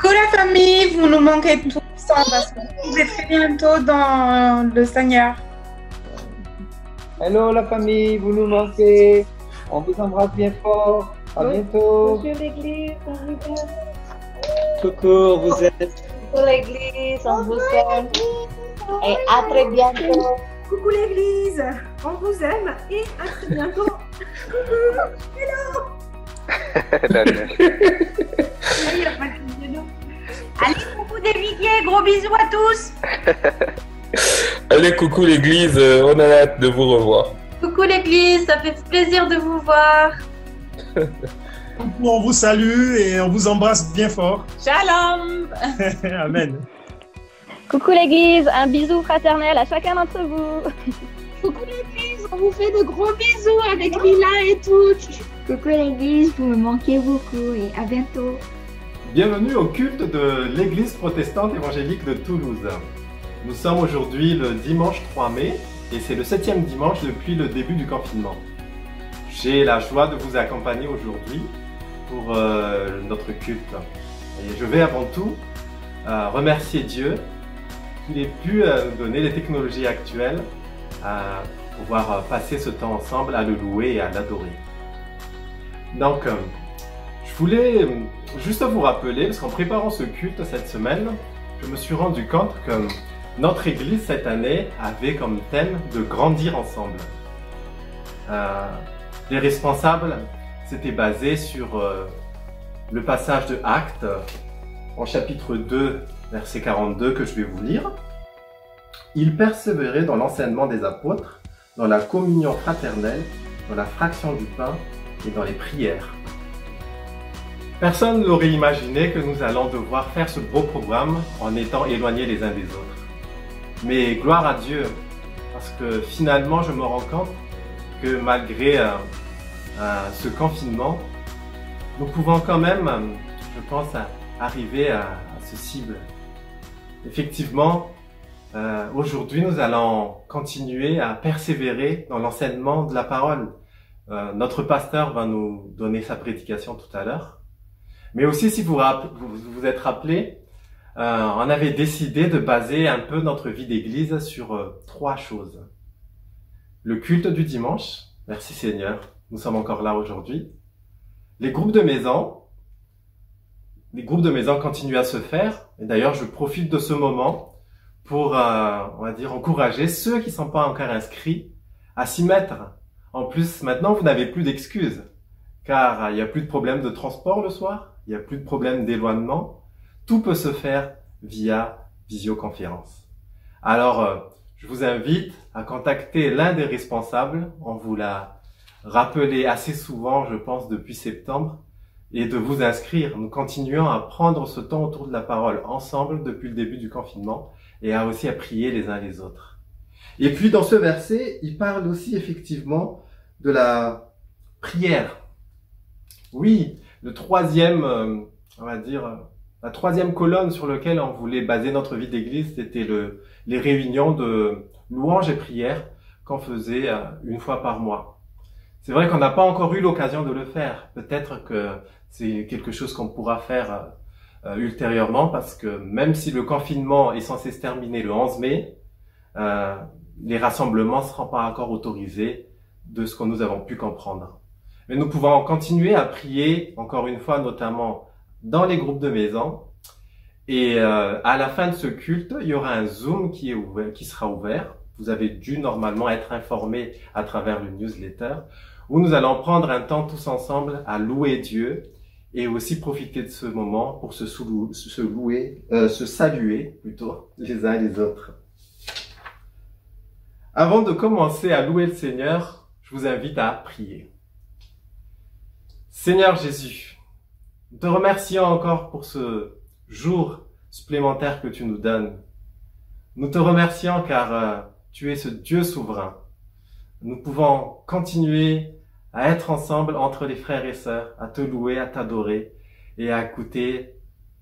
Coucou la famille, vous nous manquez tous, on va se retrouver très bientôt dans le Seigneur. Hello la famille, vous nous manquez. On vous embrasse bien fort. À bientôt. Bonjour l'église, on vous aime. Coucou, vous êtes. Coucou l'église, on vous aime. Et à très bientôt. Coucou l'église, on vous aime et à très bientôt. Allez, coucou des Viguiers, gros bisous à tous. Allez, coucou l'église, on a hâte de vous revoir. Coucou l'église, ça fait plaisir de vous voir. Coucou, on vous salue et on vous embrasse bien fort. Shalom. Amen. Coucou l'église, un bisou fraternel à chacun d'entre vous. Coucou l'église, on vous fait de gros bisous avec Lila et toutes. Coucou l'église, vous me manquez beaucoup et à bientôt. Bienvenue au culte de l'église protestante évangélique de Toulouse. Nous sommes aujourd'hui le dimanche 3 mai et c'est le 7e dimanche depuis le début du confinement. J'ai la joie de vous accompagner aujourd'hui pour notre culte. Et je vais avant tout remercier Dieu qu'il ait pu nous donner les technologies actuelles à pouvoir passer ce temps ensemble à le louer et à l'adorer. Donc, je voulais juste vous rappeler, parce qu'en préparant ce culte cette semaine, je me suis rendu compte que notre église cette année avait comme thème de grandir ensemble. Les responsables s'étaient basés sur le passage de Actes en chapitre 2, verset 42 que je vais vous lire. Ils persévéraient dans l'enseignement des apôtres, dans la communion fraternelle, dans la fraction du pain et dans les prières. Personne n'aurait imaginé que nous allons devoir faire ce beau programme en étant éloignés les uns des autres. Mais gloire à Dieu, parce que finalement je me rends compte que malgré ce confinement, nous pouvons quand même, je pense, arriver à ce cible. Effectivement, aujourd'hui nous allons continuer à persévérer dans l'enseignement de la parole. Notre pasteur va nous donner sa prédication tout à l'heure. Mais aussi, si vous vous êtes rappelé, on avait décidé de baser un peu notre vie d'église sur 3 choses. Le culte du dimanche, merci Seigneur, nous sommes encore là aujourd'hui. Les groupes de maison continuent à se faire. Et d'ailleurs, je profite de ce moment pour, on va dire, encourager ceux qui ne sont pas encore inscrits à s'y mettre. En plus, maintenant, vous n'avez plus d'excuses, car il n'y a plus de problème de transport le soir, il n'y a plus de problème d'éloignement. Tout peut se faire via visioconférence. Alors, je vous invite à contacter l'un des responsables. On vous l'a rappelé assez souvent, je pense, depuis septembre, et de vous inscrire. Nous continuons à prendre ce temps autour de la parole ensemble depuis le début du confinement et aussi à prier les uns les autres. Et puis, dans ce verset, il parle aussi effectivement de la prière. Oui, le troisième, on va dire, la troisième colonne sur laquelle on voulait baser notre vie d'église, c'était les réunions de louanges et prières qu'on faisait une fois par mois. C'est vrai qu'on n'a pas encore eu l'occasion de le faire. Peut-être que c'est quelque chose qu'on pourra faire ultérieurement, parce que même si le confinement est censé se terminer le 11 mai, les rassemblements ne seront pas encore autorisés de ce que nous avons pu comprendre. Mais nous pouvons continuer à prier, encore une fois, notamment dans les groupes de maison. Et à la fin de ce culte, il y aura un Zoom qui sera ouvert. Vous avez dû normalement être informé à travers le newsletter, où nous allons prendre un temps tous ensemble à louer Dieu et aussi profiter de ce moment pour se saluer plutôt les uns les autres. Avant de commencer à louer le Seigneur, je vous invite à prier. Seigneur Jésus, nous te remercions encore pour ce jour supplémentaire que tu nous donnes. Nous te remercions car tu es ce Dieu souverain. Nous pouvons continuer à être ensemble entre les frères et sœurs, à te louer, à t'adorer et à écouter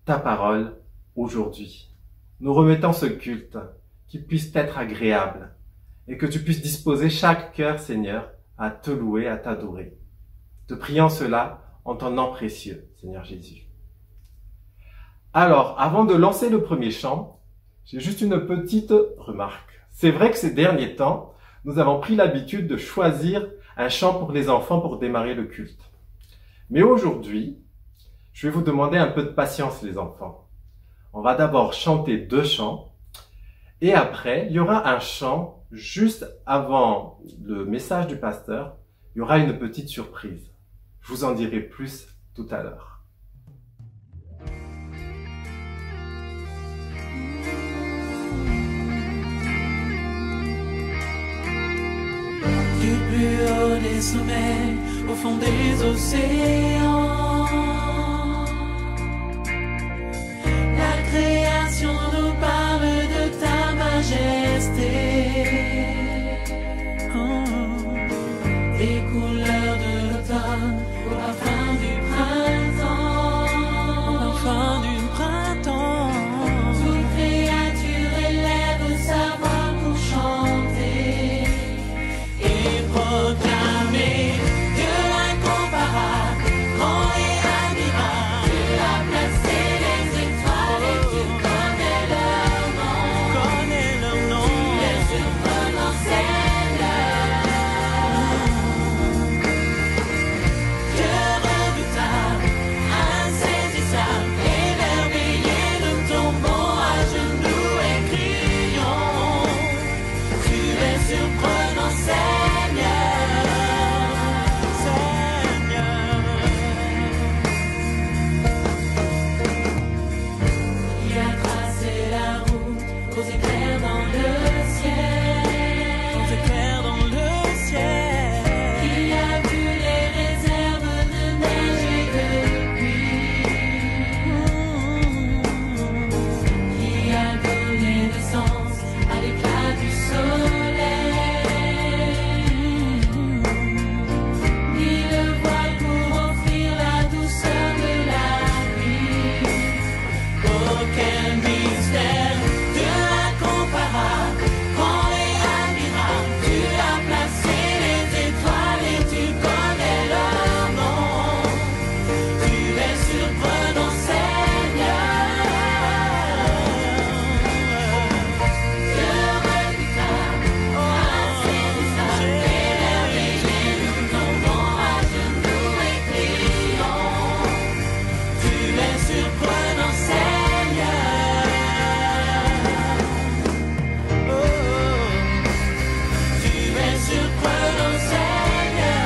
ta parole aujourd'hui. Nous remettons ce culte qui puisse être agréable et que tu puisses disposer chaque cœur, Seigneur, à te louer, à t'adorer. Te prions cela en ton nom précieux, Seigneur Jésus. Alors, avant de lancer le premier chant, j'ai juste une petite remarque. C'est vrai que ces derniers temps, nous avons pris l'habitude de choisir un chant pour les enfants pour démarrer le culte. Mais aujourd'hui, je vais vous demander un peu de patience les enfants. On va d'abord chanter 2 chants et après, il y aura un chant juste avant le message du pasteur. Il y aura une petite surprise. Je vous en dirai plus tout à l'heure. Du plus haut des sommets, au fond des océans, la création nous parle de ta majesté. Des couleurs de l'automne au parfum du printemps, au parfum du printemps. Toute créature élève sa voix pour chanter et proclamer Dieu incomparable, grand et admirable. Tu as placé les étoiles et tu connais leur nom. Tu es surprenant, Seigneur. Dieu redoutable, insaisissable, émerveillé, nous tombons à genoux et crions. Tu es surprenant, Seigneur. Qui a tracé la route aux éclairs dans le ciel, aux éclairs dans le ciel. Qui a vu les réserves de neige et de pluie. Qui a donné naissance à l'éclat du soleil. Mis le voile pour offrir la douceur de la nuit. Oh, quel mystère, Dieu incomparable, grand et admirable. Tu as placé les étoiles et tu connais leur nom. Tu es surprenant, Seigneur. Dieu redoutable, insaisissable, émerveillé, nous tombons à genoux et crions. Tu es surprenant, Seigneur. Oh, tu es surprenant, Seigneur.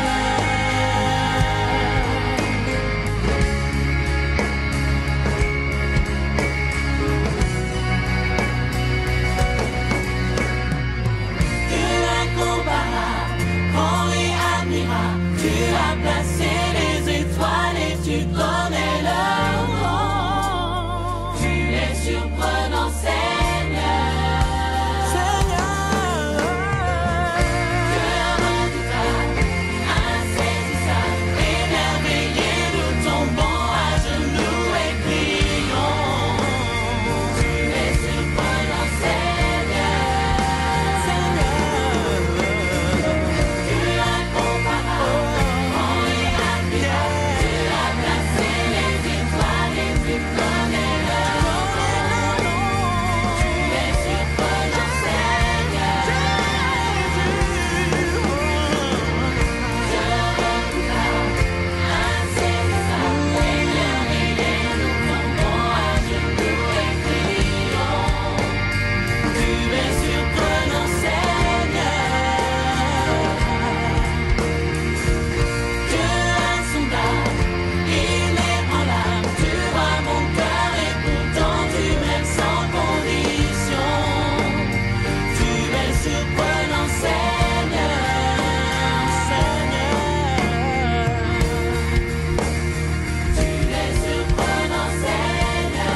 Dieu incomparable, grand et admirable. Tu as placé les étoiles et tu connais leur nom. Tu es surprenant, Seigneur. Dieu redoutable, insaisissable, émerveillé, nous tombons à genoux et crions. Tu es surprenant, Seigneur. Dieu incomparable, grand et admirable. Tu as placé les étoiles et tu connais leur nom. Tu es surprenant, Seigneur. Dieu redoutable, insaisissable, émerveillé, nous tombons à genoux et crions. Tu es surprenant, Seigneur. Dieu insondable, inébranlable, tu vois mon cœur et pourtant tu m'aimes sans condition. Tu es surprenant, Seigneur. Tu es surprenant, Seigneur.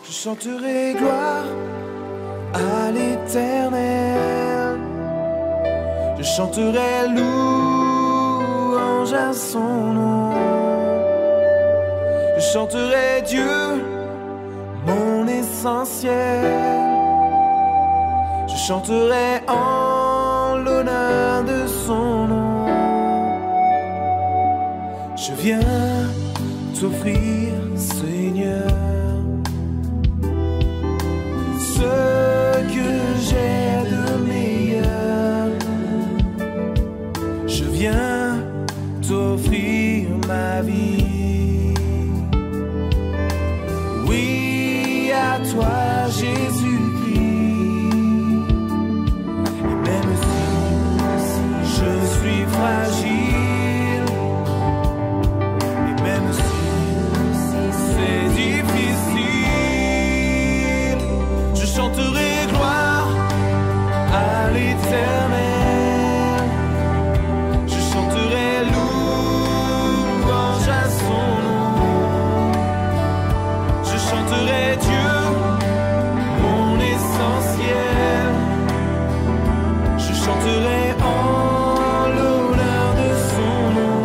Je chanterai gloire à l'Éternel. Je chanterai louange à son nom. Je chanterai Dieu, mon essentiel. Je chanterai en l'honneur de son nom. Je viens t'offrir, Seigneur, ce que j'ai de meilleur. Je viens t'offrir ma vie. Oui, à toi, Jésus-Christ. Et même si je suis fragile, et même si c'est difficile, je chanterai gloire à l'Éternel. Je chanterai louange à son nom. Je chanterai Dieu, mon essentiel. Je chanterai en l'honneur de son nom.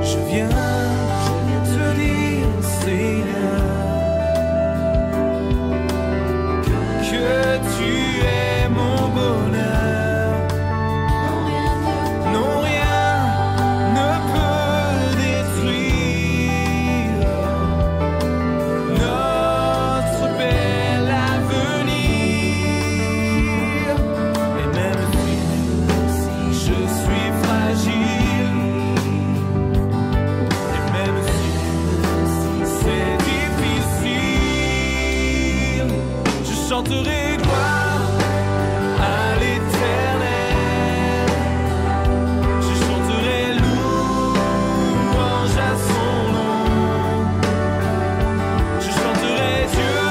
Je viens te dire, Seigneur, que tu es mon bonheur. Non, rien ne peut détruire notre bel avenir. Et même si je suis fragile, et même si c'est difficile, je chanterai gloire à l'Éternel. Je chanterai louange à son nom. Je chanterai Dieu,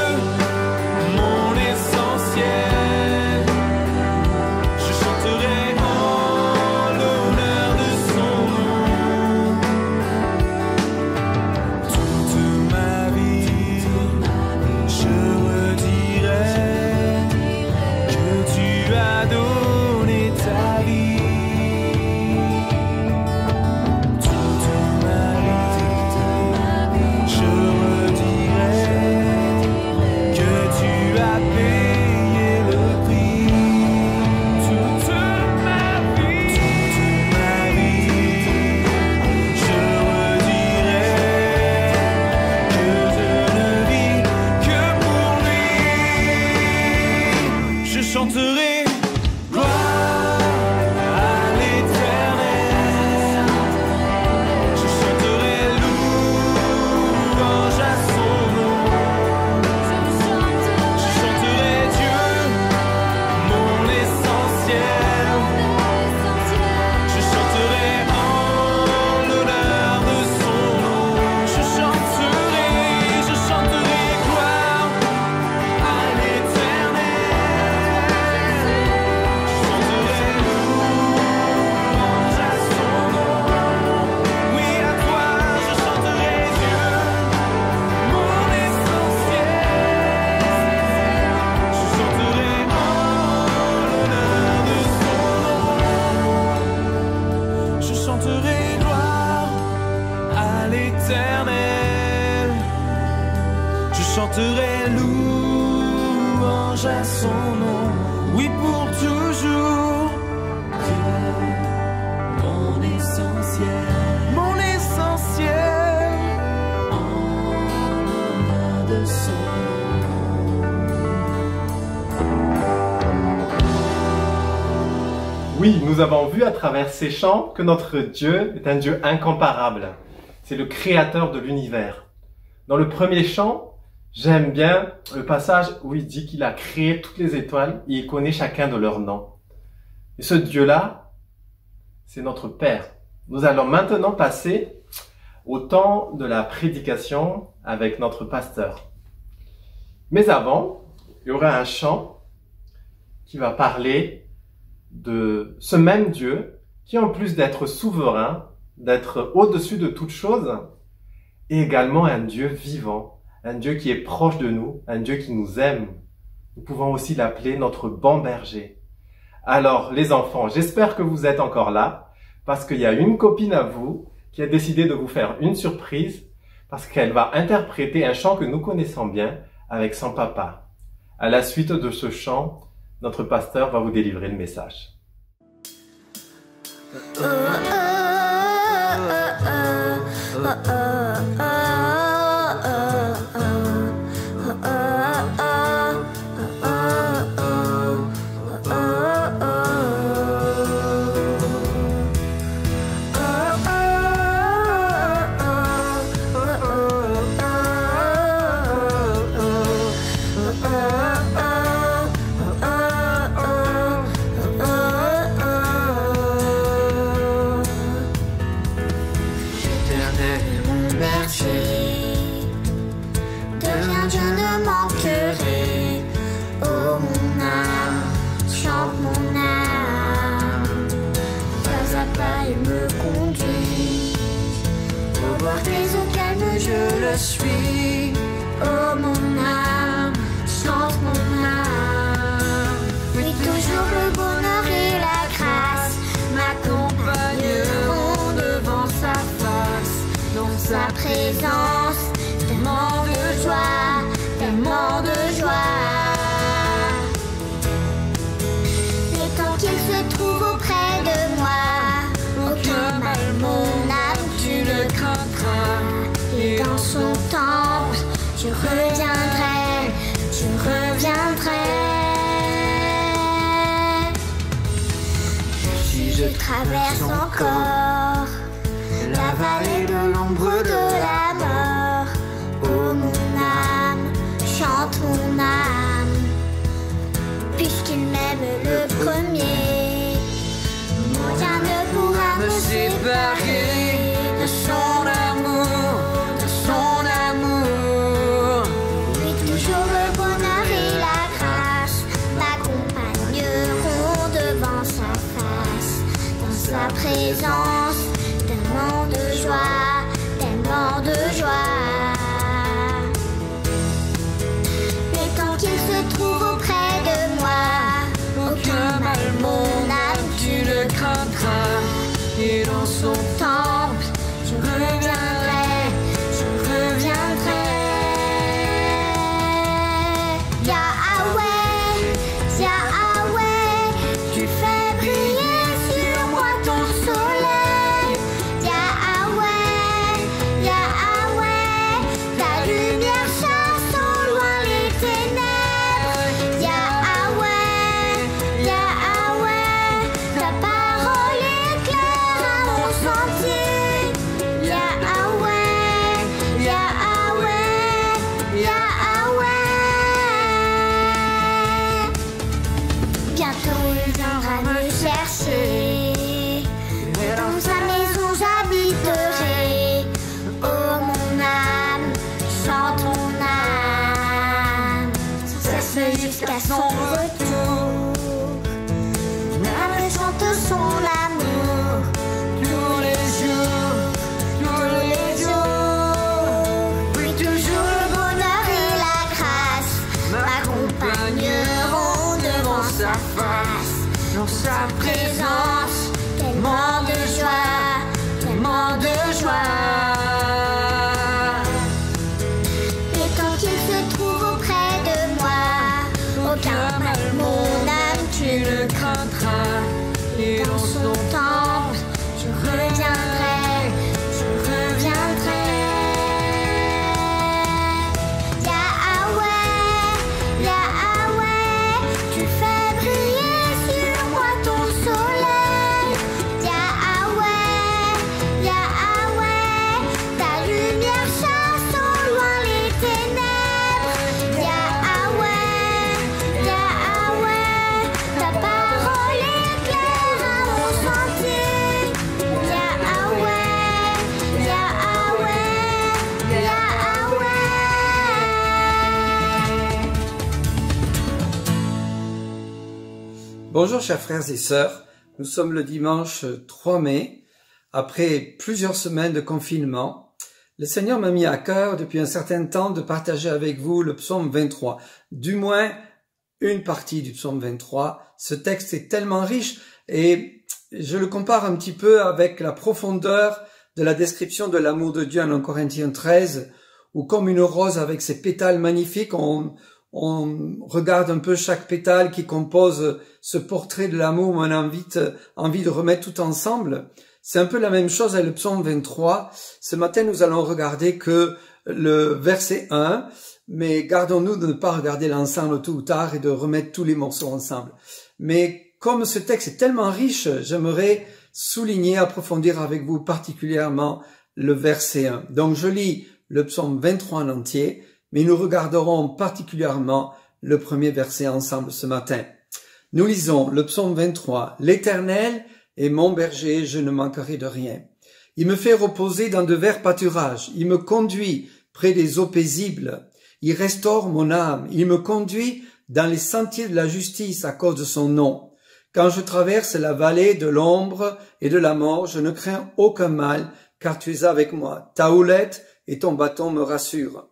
mon essentiel. Je chanterai en l'honneur de son nom. Toute ma vie, je redirai que tu as donné ta vie. Toute ma vie, je redirai que tu as payé le prix. Toute ma vie, je redirai que je ne vis que pour lui. Je chanterai gloire à l'Éternel. Je chanterai louange à son nom. Je chanterai Dieu, mon essentiel. Je chanterai en l'honneur de son nom. Je chanterai gloire à l'Éternel. Je chanterai louange à son nom. Oui, à toi, je chanterai Dieu, mon essentiel. Je chanterai en l'honneur de son nom. Je chanterai gloire à l'Éternel. Je chanterai louange à son nom. Oui, pour toujours. Dieu, mon essentiel. Mon essentiel. En l'honneur de son Oui, nous avons vu à travers ces chants que notre Dieu est un Dieu incomparable. C'est le créateur de l'univers. Dans le premier chant, j'aime bien le passage où il dit qu'il a créé toutes les étoiles et il connaît chacun de leurs noms. Et ce Dieu-là, c'est notre Père. Nous allons maintenant passer au temps de la prédication avec notre pasteur. Mais avant, il y aura un chant qui va parler de ce même Dieu qui, en plus d'être souverain, d'être au-dessus de toute chose, est également un Dieu vivant, un Dieu qui est proche de nous, un Dieu qui nous aime. Nous pouvons aussi l'appeler notre bon berger. Alors, les enfants, j'espère que vous êtes encore là, parce qu'il y a une copine à vous qui a décidé de vous faire une surprise, parce qu'elle va interpréter un chant que nous connaissons bien avec son papa. À la suite de ce chant, notre pasteur va vous délivrer le message. Je le suis, oh mon âme, chante mon âme. Oui, toujours le bonheur et la grâce m'accompagneront devant sa face, dans sa présence, tellement de joie, tellement de joie. Le temps qu'il se trouve auprès de moi, aucun mal, mon âme, tu le craindras. Et dans son temple, je reviendrai, je reviendrai. Si je traverse encore la vallée de l'ombre de la mort, oh mon âme, chante mon âme, puisqu'il m'aime le premier, rien ne pourra me séparer de son amour. Son amour, oui, toujours le bonheur et la grâce m'accompagneront devant sa face, dans sa présence, tellement de joie, tellement de joie. Et tant qu'il se trouve auprès de moi, aucun mal, mon âme, tu le craindras. Et dans son temple, je reviendrai. Jusqu'à son retour, l'âme chante son amour tous les jours, tous les jours. Oui, toujours le bonheur et la grâce m'accompagneront devant sa face, dans sa présence, tellement de joie, tellement de joie. Et tant qu'il se trouve auprès de moi, aucun mal, mon âme, tu le craindras. Et dans son temple, je reviendrai, je reviendrai. Yahweh, Yahweh, tu fais briller sur moi ton soleil. Yahweh, Yahweh, ta lumière chasse au loin les ténèbres. Yahweh, Yahweh, ta parole éclaire à mon sentier. Yahweh, Yahweh, Yahweh. Bonjour chers frères et sœurs, nous sommes le dimanche 3 mai, après plusieurs semaines de confinement. Le Seigneur m'a mis à cœur depuis un certain temps de partager avec vous le psaume 23, du moins une partie du psaume 23. Ce texte est tellement riche et je le compare un petit peu avec la profondeur de la description de l'amour de Dieu en 1 Corinthiens 13, où comme une rose avec ses pétales magnifiques, on on regarde un peu chaque pétale qui compose ce portrait de l'amour, on a envie de remettre tout ensemble. C'est un peu la même chose avec le psaume 23. Ce matin, nous allons regarder que le verset 1, mais gardons-nous de ne pas regarder l'ensemble tôt ou tard et de remettre tous les morceaux ensemble. Mais comme ce texte est tellement riche, j'aimerais souligner, approfondir avec vous particulièrement le verset 1. Donc je lis le psaume 23 en entier, mais nous regarderons particulièrement le premier verset ensemble ce matin. Nous lisons le psaume 23. « L'Éternel est mon berger, je ne manquerai de rien. Il me fait reposer dans de verts pâturages, il me conduit près des eaux paisibles, il restaure mon âme, il me conduit dans les sentiers de la justice à cause de son nom. Quand je traverse la vallée de l'ombre et de la mort, je ne crains aucun mal, car tu es avec moi. Ta houlette et ton bâton me rassurent.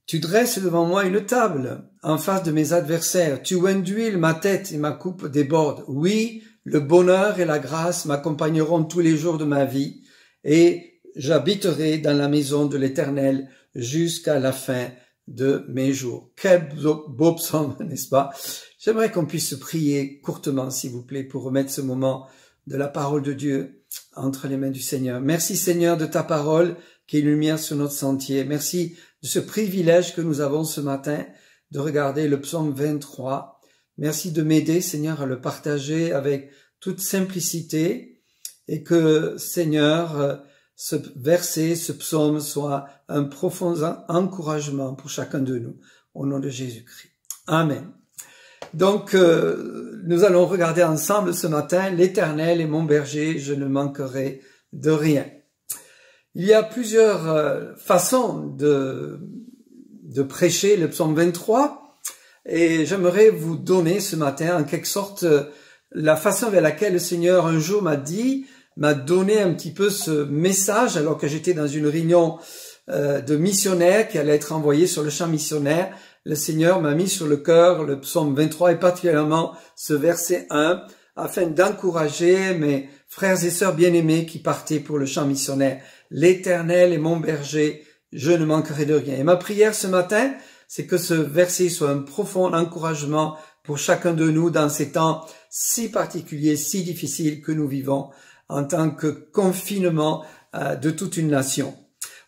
Tu dresses devant moi une table en face de mes adversaires. Tu oins d'huile ma tête et ma coupe déborde. Oui, le bonheur et la grâce m'accompagneront tous les jours de ma vie et j'habiterai dans la maison de l'Éternel jusqu'à la fin de mes jours. Quel beau psaume, n'est-ce pas? J'aimerais qu'on puisse prier courtement, s'il vous plaît, pour remettre ce moment de la parole de Dieu entre les mains du Seigneur. Merci Seigneur de ta parole qui est une lumière sur notre sentier. Merci de ce privilège que nous avons ce matin de regarder le psaume 23. Merci de m'aider Seigneur à le partager avec toute simplicité et que Seigneur, ce verset, ce psaume soit un profond encouragement pour chacun de nous. Au nom de Jésus-Christ. Amen. Donc, nous allons regarder ensemble ce matin, l'Éternel est mon berger, je ne manquerai de rien. Il y a plusieurs façons de prêcher le psaume 23 et j'aimerais vous donner ce matin en quelque sorte la façon avec laquelle le Seigneur un jour m'a donné un petit peu ce message alors que j'étais dans une réunion de missionnaires qui allait être envoyée sur le champ missionnaire. Le Seigneur m'a mis sur le cœur le psaume 23 et particulièrement ce verset 1 afin d'encourager mes frères et sœurs bien-aimés qui partaient pour le champ missionnaire. L'Éternel est mon berger, je ne manquerai de rien. Et ma prière ce matin, c'est que ce verset soit un profond encouragement pour chacun de nous dans ces temps si particuliers, si difficiles que nous vivons en tant que confinement de toute une nation.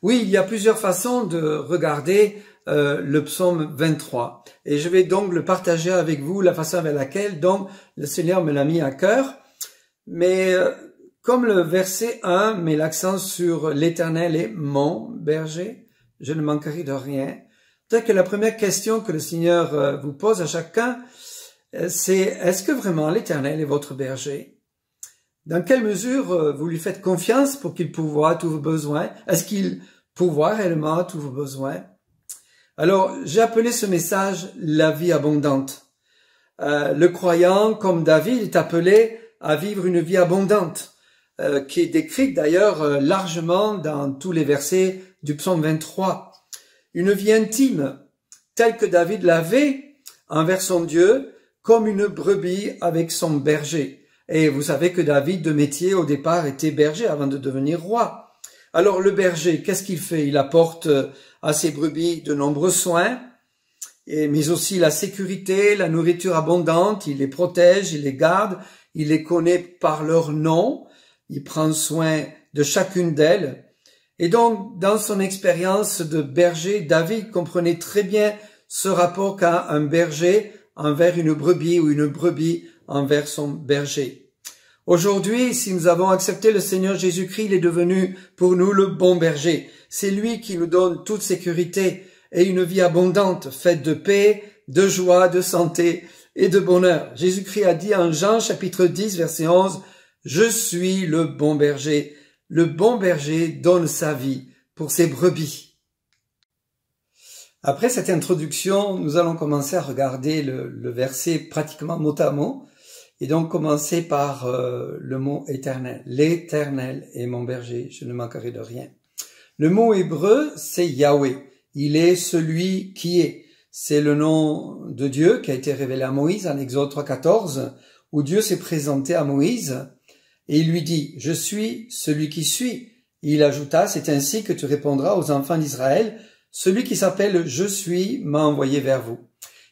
Oui, il y a plusieurs façons de regarder le psaume 23 et je vais donc le partager avec vous, la façon avec laquelle donc le Seigneur me l'a mis à cœur. Mais comme le verset 1 met l'accent sur l'Éternel est mon berger, je ne manquerai de rien. Peut-être que la première question que le Seigneur vous pose à chacun, c'est est-ce que vraiment l'Éternel est votre berger? Dans quelle mesure vous lui faites confiance pour qu'il pourvoie tous vos besoins? Est-ce qu'il pourvoit réellement tous vos besoins? Alors, j'ai appelé ce message la vie abondante. Le croyant, comme David, est appelé à vivre une vie abondante, qui est décrite d'ailleurs largement dans tous les versets du psaume 23. Une vie intime, telle que David l'avait envers son Dieu, comme une brebis avec son berger. Et vous savez que David, de métier, au départ, était berger avant de devenir roi. Alors le berger, qu'est-ce qu'il fait? Il apporte à ses brebis de nombreux soins, mais aussi la sécurité, la nourriture abondante, il les protège, il les garde, il les connaît par leur nom, il prend soin de chacune d'elles. Et donc, dans son expérience de berger, David comprenait très bien ce rapport qu'a un berger envers une brebis ou une brebis envers son berger. Aujourd'hui, si nous avons accepté le Seigneur Jésus-Christ, il est devenu pour nous le bon berger. C'est lui qui nous donne toute sécurité et une vie abondante, faite de paix, de joie, de santé et de bonheur. Jésus-Christ a dit en Jean chapitre 10, verset 11, « Je suis le bon berger. Le bon berger donne sa vie pour ses brebis. » Après cette introduction, nous allons commencer à regarder le verset pratiquement mot à mot. Et donc commencer par le mot éternel. L'Éternel est mon berger, je ne manquerai de rien. Le mot hébreu, c'est Yahweh. Il est celui qui est. C'est le nom de Dieu qui a été révélé à Moïse en Exode 3,14, où Dieu s'est présenté à Moïse et il lui dit « Je suis celui qui suis ». Il ajouta « C'est ainsi que tu répondras aux enfants d'Israël, celui qui s'appelle « Je suis » m'a envoyé vers vous.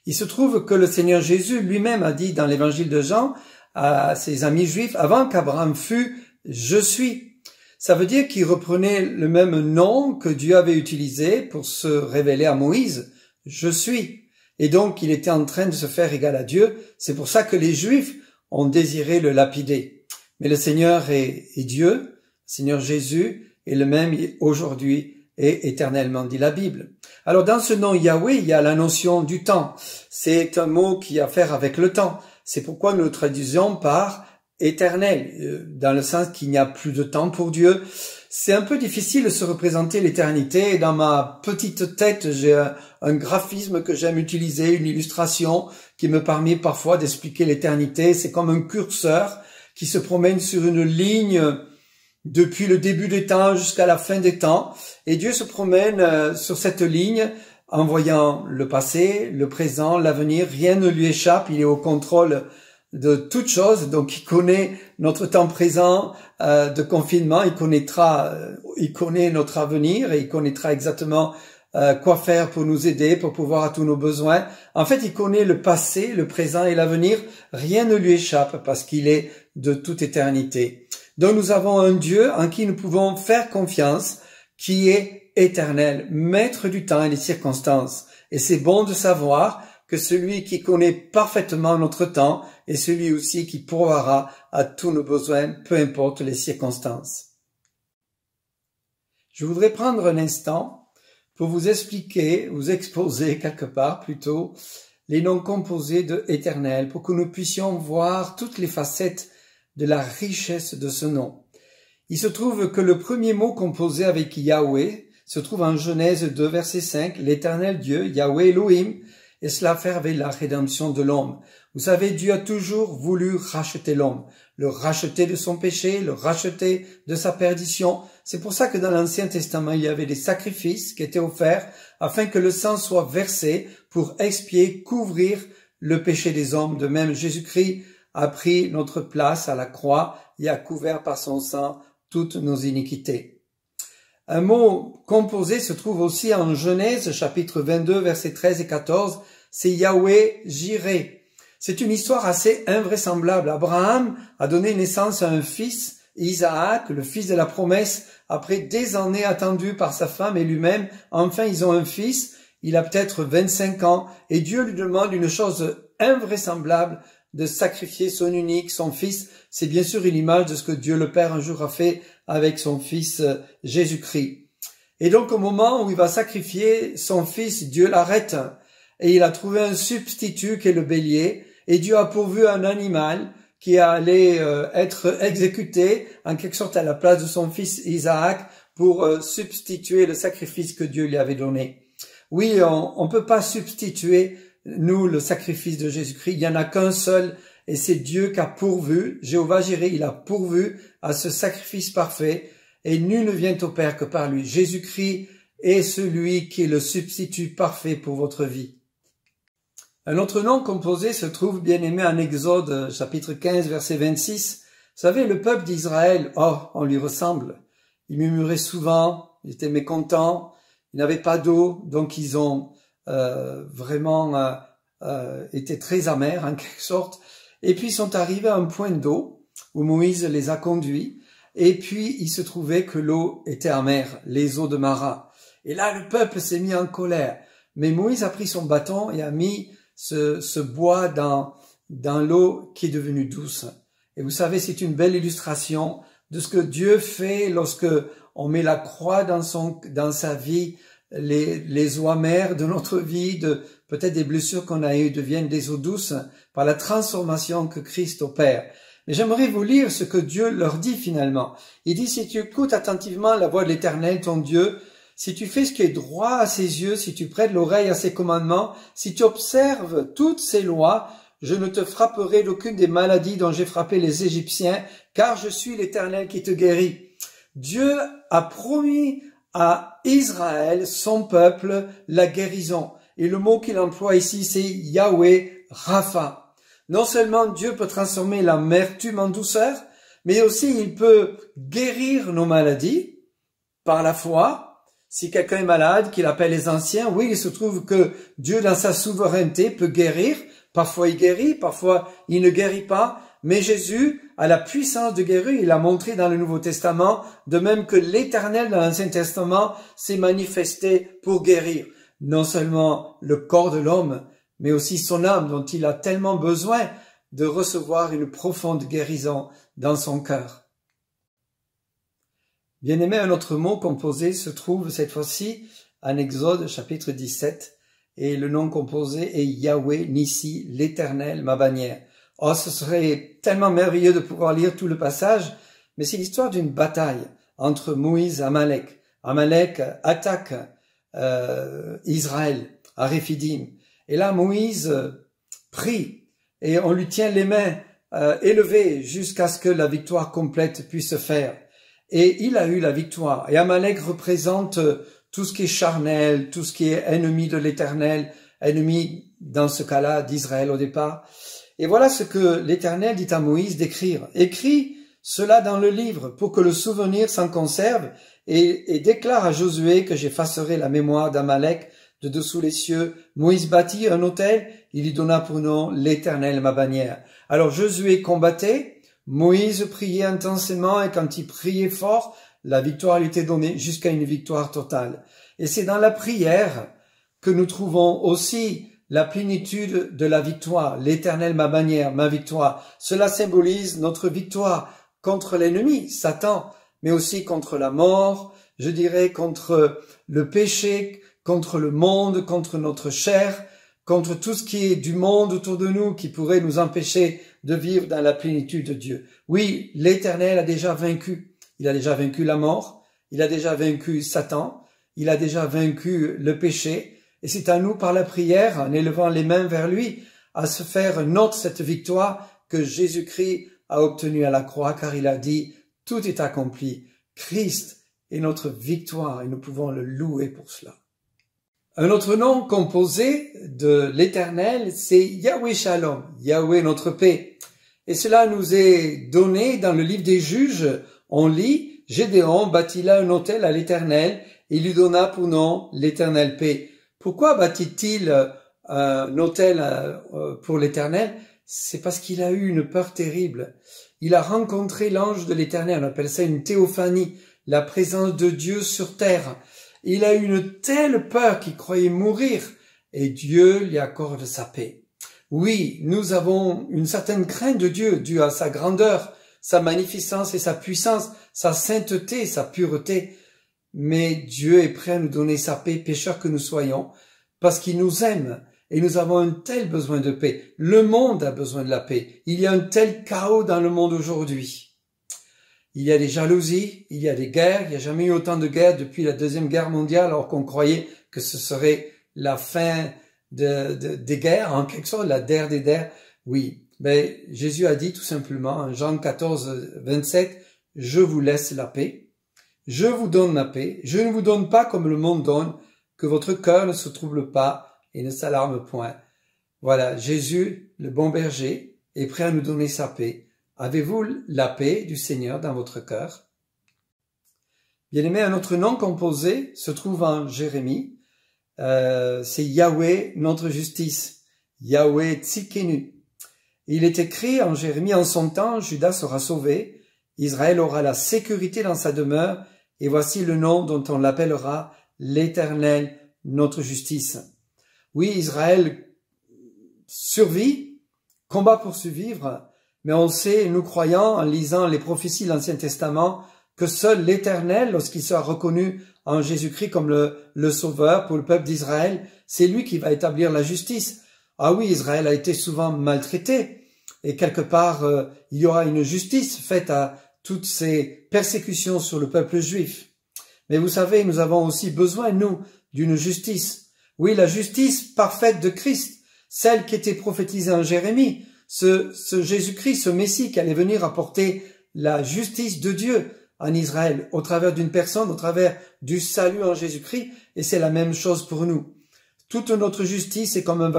Il se trouve que le Seigneur Jésus lui-même a dit dans l'évangile de Jean à ses amis juifs, avant qu'Abraham fût « Je suis ». Ça veut dire qu'il reprenait le même nom que Dieu avait utilisé pour se révéler à Moïse, « Je suis ». Et donc il était en train de se faire égal à Dieu. C'est pour ça que les Juifs ont désiré le lapider. Mais le Seigneur est Dieu, le Seigneur Jésus est le même aujourd'hui et éternellement, dit la Bible. Alors dans ce nom Yahweh, il y a la notion du temps. C'est un mot qui a à faire avec le temps. C'est pourquoi nous le traduisons par éternel, dans le sens qu'il n'y a plus de temps pour Dieu. C'est un peu difficile de se représenter l'éternité. Dans ma petite tête, j'ai un graphisme que j'aime utiliser, une illustration qui me permet parfois d'expliquer l'éternité. C'est comme un curseur qui se promène sur une ligne depuis le début des temps jusqu'à la fin des temps. Et Dieu se promène sur cette ligne en voyant le passé, le présent, l'avenir. Rien ne lui échappe. Il est au contrôle de toutes choses. Donc, il connaît notre temps présent de confinement. Il connaît notre avenir et il connaîtra exactement quoi faire pour nous aider, pour pouvoir à tous nos besoins. En fait, il connaît le passé, le présent et l'avenir. Rien ne lui échappe parce qu'il est de toute éternité. Donc nous avons un Dieu en qui nous pouvons faire confiance, qui est éternel, maître du temps et des circonstances. Et c'est bon de savoir que celui qui connaît parfaitement notre temps est celui aussi qui pourvoira à tous nos besoins, peu importe les circonstances. Je voudrais prendre un instant pour vous expliquer, vous exposer quelque part plutôt, les noms composés de éternel, pour que nous puissions voir toutes les facettes de la richesse de ce nom. Il se trouve que le premier mot composé avec Yahweh se trouve en Genèse 2, verset 5, l'éternel Dieu, Yahweh Elohim, et cela fait avec la rédemption de l'homme. Vous savez, Dieu a toujours voulu racheter l'homme, le racheter de son péché, le racheter de sa perdition. C'est pour ça que dans l'Ancien Testament, il y avait des sacrifices qui étaient offerts afin que le sang soit versé pour expier, couvrir le péché des hommes. De même, Jésus-Christ a pris notre place à la croix et a couvert par son sang toutes nos iniquités. Un mot composé se trouve aussi en Genèse, chapitre 22, versets 13 et 14, c'est Yahweh Jireh. C'est une histoire assez invraisemblable. Abraham a donné naissance à un fils, Isaac, le fils de la promesse, après des années attendues par sa femme et lui-même. Enfin, ils ont un fils, il a peut-être 25 ans, et Dieu lui demande une chose invraisemblable, de sacrifier son unique, son fils. C'est bien sûr une image de ce que Dieu le Père un jour a fait avec son fils Jésus-Christ. Et donc au moment où il va sacrifier son fils, Dieu l'arrête et il a trouvé un substitut qui est le bélier et Dieu a pourvu un animal qui allait être exécuté en quelque sorte à la place de son fils Isaac pour substituer le sacrifice que Dieu lui avait donné. Oui, on peut pas substituer nous, le sacrifice de Jésus-Christ, il n'y en a qu'un seul, et c'est Dieu qui a pourvu, Jéhovah Jireh, il a pourvu à ce sacrifice parfait, et nul ne vient au Père que par lui. Jésus-Christ est celui qui est le substitut parfait pour votre vie. Un autre nom composé se trouve bien aimé en Exode, chapitre 15, verset 26. Vous savez, le peuple d'Israël, on lui ressemble. Il murmurait souvent, il était mécontent, il n'avait pas d'eau, donc ils ont vraiment étaient très amers en quelque sorte, et puis ils sont arrivés à un point d'eau où Moïse les a conduits, et puis il se trouvait que l'eau était amère, les eaux de Mara. Et là le peuple s'est mis en colère, mais Moïse a pris son bâton et a mis ce bois dans l'eau qui est devenue douce. Et vous savez, c'est une belle illustration de ce que Dieu fait lorsque on met la croix dans sa vie. Les eaux amères de notre vie, peut-être des blessures qu'on a eues deviennent des eaux douces par la transformation que Christ opère. Mais j'aimerais vous lire ce que Dieu leur dit finalement. Il dit, si tu écoutes attentivement la voix de l'Éternel, ton Dieu, si tu fais ce qui est droit à ses yeux, si tu prêtes l'oreille à ses commandements, si tu observes toutes ses lois, je ne te frapperai d'aucune des maladies dont j'ai frappé les Égyptiens, car je suis l'Éternel qui te guérit. Dieu a promis à Israël, son peuple, la guérison. Et le mot qu'il emploie ici, c'est Yahweh Rapha. Non seulement Dieu peut transformer l'amertume en douceur, mais aussi il peut guérir nos maladies par la foi. Si quelqu'un est malade, qu'il appelle les anciens, oui, il se trouve que Dieu, dans sa souveraineté, peut guérir. Parfois il guérit, parfois il ne guérit pas. Mais Jésus a la puissance de guérir, il l'a montré dans le Nouveau Testament, de même que l'Éternel dans l'Ancien Testament s'est manifesté pour guérir non seulement le corps de l'homme, mais aussi son âme dont il a tellement besoin de recevoir une profonde guérison dans son cœur. Bien-aimé, un autre mot composé se trouve cette fois-ci en Exode chapitre 17 et le nom composé est Yahweh Nissi, l'Éternel, ma bannière. Oh, ce serait tellement merveilleux de pouvoir lire tout le passage, mais c'est l'histoire d'une bataille entre Moïse et Amalek. Amalek attaque Israël à Réphidim. Et là, Moïse prie et on lui tient les mains élevées jusqu'à ce que la victoire complète puisse se faire. Et il a eu la victoire. Et Amalek représente tout ce qui est charnel, tout ce qui est ennemi de l'Éternel, ennemi dans ce cas-là d'Israël au départ. Et voilà ce que l'Éternel dit à Moïse d'écrire. Écris cela dans le livre pour que le souvenir s'en conserve et déclare à Josué que j'effacerai la mémoire d'Amalek de dessous les cieux. Moïse bâtit un autel, il lui donna pour nom l'Éternel ma bannière. Alors Josué combattait, Moïse priait intensément et quand il priait fort, la victoire lui était donnée jusqu'à une victoire totale. Et c'est dans la prière que nous trouvons aussi la plénitude de la victoire, l'Éternel ma bannière, ma victoire. Cela symbolise notre victoire contre l'ennemi, Satan, mais aussi contre la mort, je dirais contre le péché, contre le monde, contre notre chair, contre tout ce qui est du monde autour de nous qui pourrait nous empêcher de vivre dans la plénitude de Dieu. Oui, l'Éternel a déjà vaincu. Il a déjà vaincu la mort, il a déjà vaincu Satan, il a déjà vaincu le péché. Et c'est à nous, par la prière, en élevant les mains vers lui, à se faire nôtre cette victoire que Jésus-Christ a obtenue à la croix, car il a dit « Tout est accompli. Christ est notre victoire et nous pouvons le louer pour cela. » Un autre nom composé de l'Éternel, c'est Yahweh Shalom, Yahweh notre paix. Et cela nous est donné dans le livre des Juges. On lit « Gédéon bâtit là un autel à l'Éternel et lui donna pour nom l'Éternel paix. » Pourquoi bâtit-il un autel pour l'Éternel? C'est parce qu'il a eu une peur terrible. Il a rencontré l'ange de l'Éternel, on appelle ça une théophanie, la présence de Dieu sur terre. Il a eu une telle peur qu'il croyait mourir et Dieu lui accorde sa paix. Oui, nous avons une certaine crainte de Dieu, due à sa grandeur, sa magnificence et sa puissance, sa sainteté, sa pureté. Mais Dieu est prêt à nous donner sa paix, pécheurs que nous soyons, parce qu'il nous aime et nous avons un tel besoin de paix. Le monde a besoin de la paix. Il y a un tel chaos dans le monde aujourd'hui. Il y a des jalousies, il y a des guerres, il n'y a jamais eu autant de guerres depuis la Deuxième Guerre mondiale, alors qu'on croyait que ce serait la fin des guerres, en quelque sorte, la der des der. Oui, mais Jésus a dit tout simplement, en Jean 14, 27, « Je vous laisse la paix. Je vous donne ma paix, je ne vous donne pas comme le monde donne, que votre cœur ne se trouble pas et ne s'alarme point. » Voilà, Jésus, le bon berger, est prêt à nous donner sa paix. Avez-vous la paix du Seigneur dans votre cœur? Bien-aimé, un autre nom composé se trouve en Jérémie, c'est Yahweh, notre justice, Yahweh Tzidkenu. Il est écrit en Jérémie, en son temps, Judas sera sauvé, Israël aura la sécurité dans sa demeure, et voici le nom dont on l'appellera l'Éternel, notre justice. Oui, Israël survit, combat pour survivre, mais on sait, nous croyons, en lisant les prophéties de l'Ancien Testament, que seul l'Éternel, lorsqu'il sera reconnu en Jésus-Christ comme le Sauveur pour le peuple d'Israël, c'est lui qui va établir la justice. Ah oui, Israël a été souvent maltraité, et quelque part, il y aura une justice faite à toutes ces persécutions sur le peuple juif. Mais vous savez, nous avons aussi besoin, nous, d'une justice. Oui, la justice parfaite de Christ, celle qui était prophétisée en Jérémie, ce Jésus-Christ, ce Messie qui allait venir apporter la justice de Dieu en Israël, au travers d'une personne, au travers du salut en Jésus-Christ, et c'est la même chose pour nous. Toute notre justice est comme un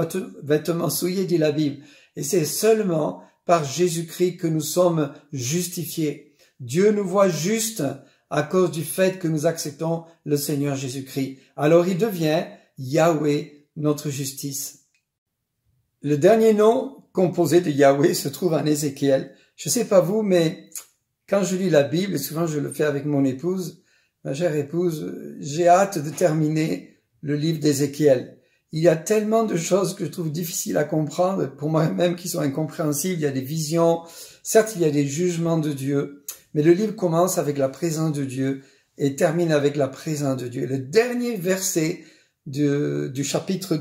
vêtement souillé, dit la Bible, et c'est seulement par Jésus-Christ que nous sommes justifiés. Dieu nous voit justes à cause du fait que nous acceptons le Seigneur Jésus-Christ. Alors il devient Yahweh, notre justice. Le dernier nom composé de Yahweh se trouve en Ézéchiel. Je sais pas vous, mais quand je lis la Bible, et souvent je le fais avec mon épouse, ma chère épouse, j'ai hâte de terminer le livre d'Ézéchiel. Il y a tellement de choses que je trouve difficiles à comprendre, pour moi-même qui sont incompréhensibles. Il y a des visions, certes il y a des jugements de Dieu, mais le livre commence avec la présence de Dieu et termine avec la présence de Dieu. Le dernier verset du chapitre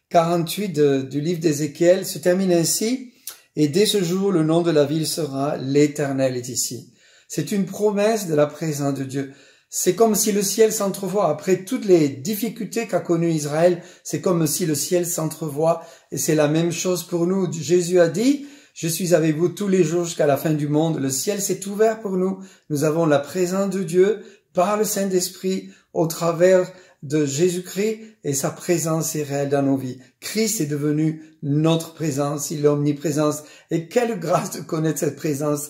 48 du livre d'Ézéchiel se termine ainsi: et dès ce jour, le nom de la ville sera l'Éternel est ici. C'est une promesse de la présence de Dieu. C'est comme si le ciel s'entrevoit. Après toutes les difficultés qu'a connues Israël, c'est comme si le ciel s'entrevoit. Et c'est la même chose pour nous. Jésus a dit, je suis avec vous tous les jours jusqu'à la fin du monde. Le ciel s'est ouvert pour nous. Nous avons la présence de Dieu par le Saint-Esprit au travers de Jésus-Christ, et sa présence est réelle dans nos vies. Christ est devenu notre présence, il est omniprésence. Et quelle grâce de connaître cette présence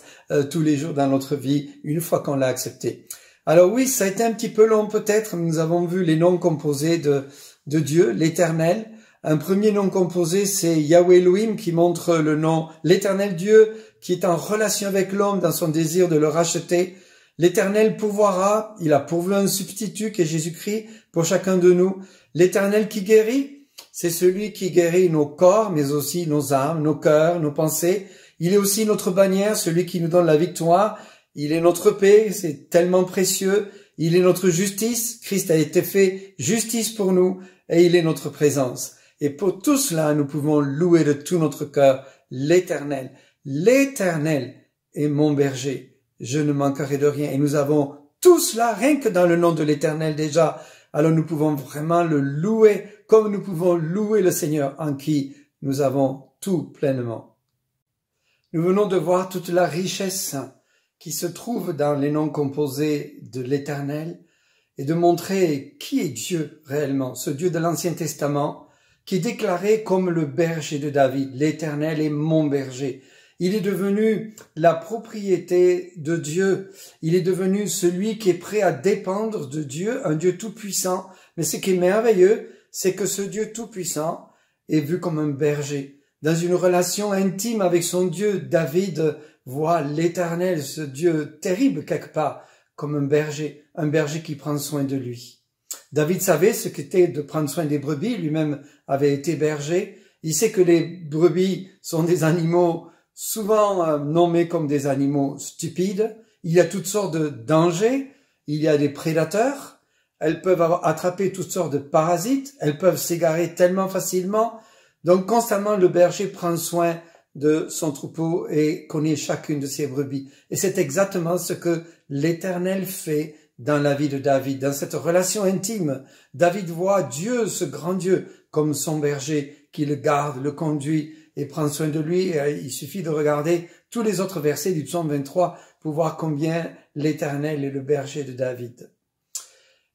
tous les jours dans notre vie, une fois qu'on l'a accepté. Alors oui, ça a été un petit peu long peut-être, mais nous avons vu les noms composés de Dieu, l'Éternel. Un premier nom composé, c'est Yahweh Elohim, qui montre le nom, l'Éternel Dieu, qui est en relation avec l'homme dans son désir de le racheter. L'Éternel pourvoira, il a pourvu un substitut qui est Jésus-Christ pour chacun de nous. L'Éternel qui guérit, c'est celui qui guérit nos corps, mais aussi nos âmes, nos cœurs, nos pensées. Il est aussi notre bannière, celui qui nous donne la victoire. Il est notre paix, c'est tellement précieux. Il est notre justice, Christ a été fait justice pour nous, et il est notre présence. Et pour tout cela, nous pouvons louer de tout notre cœur l'Éternel. L'Éternel est mon berger. Je ne manquerai de rien. Et nous avons tout cela rien que dans le nom de l'Éternel déjà. Alors nous pouvons vraiment le louer comme nous pouvons louer le Seigneur en qui nous avons tout pleinement. Nous venons de voir toute la richesse qui se trouve dans les noms composés de l'Éternel et de montrer qui est Dieu réellement, ce Dieu de l'Ancien Testament qui est déclaré comme le berger de David. L'Éternel est mon berger. Il est devenu la propriété de Dieu. Il est devenu celui qui est prêt à dépendre de Dieu, un Dieu tout-puissant. Mais ce qui est merveilleux, c'est que ce Dieu tout-puissant est vu comme un berger. Dans une relation intime avec son Dieu, David voit l'Éternel, ce Dieu terrible quelque part, comme un berger qui prend soin de lui. David savait ce qu'était de prendre soin des brebis, lui-même avait été berger. Il sait que les brebis sont des animaux souvent nommés comme des animaux stupides. Il y a toutes sortes de dangers, il y a des prédateurs, elles peuvent attraper toutes sortes de parasites, elles peuvent s'égarer tellement facilement. Donc constamment le berger prend soin de son troupeau et connaît chacune de ses brebis. Et c'est exactement ce que l'Éternel fait dans la vie de David. Dans cette relation intime, David voit Dieu, ce grand Dieu, comme son berger qui le garde, le conduit et prend soin de lui. Il suffit de regarder tous les autres versets du psaume 23 pour voir combien l'Éternel est le berger de David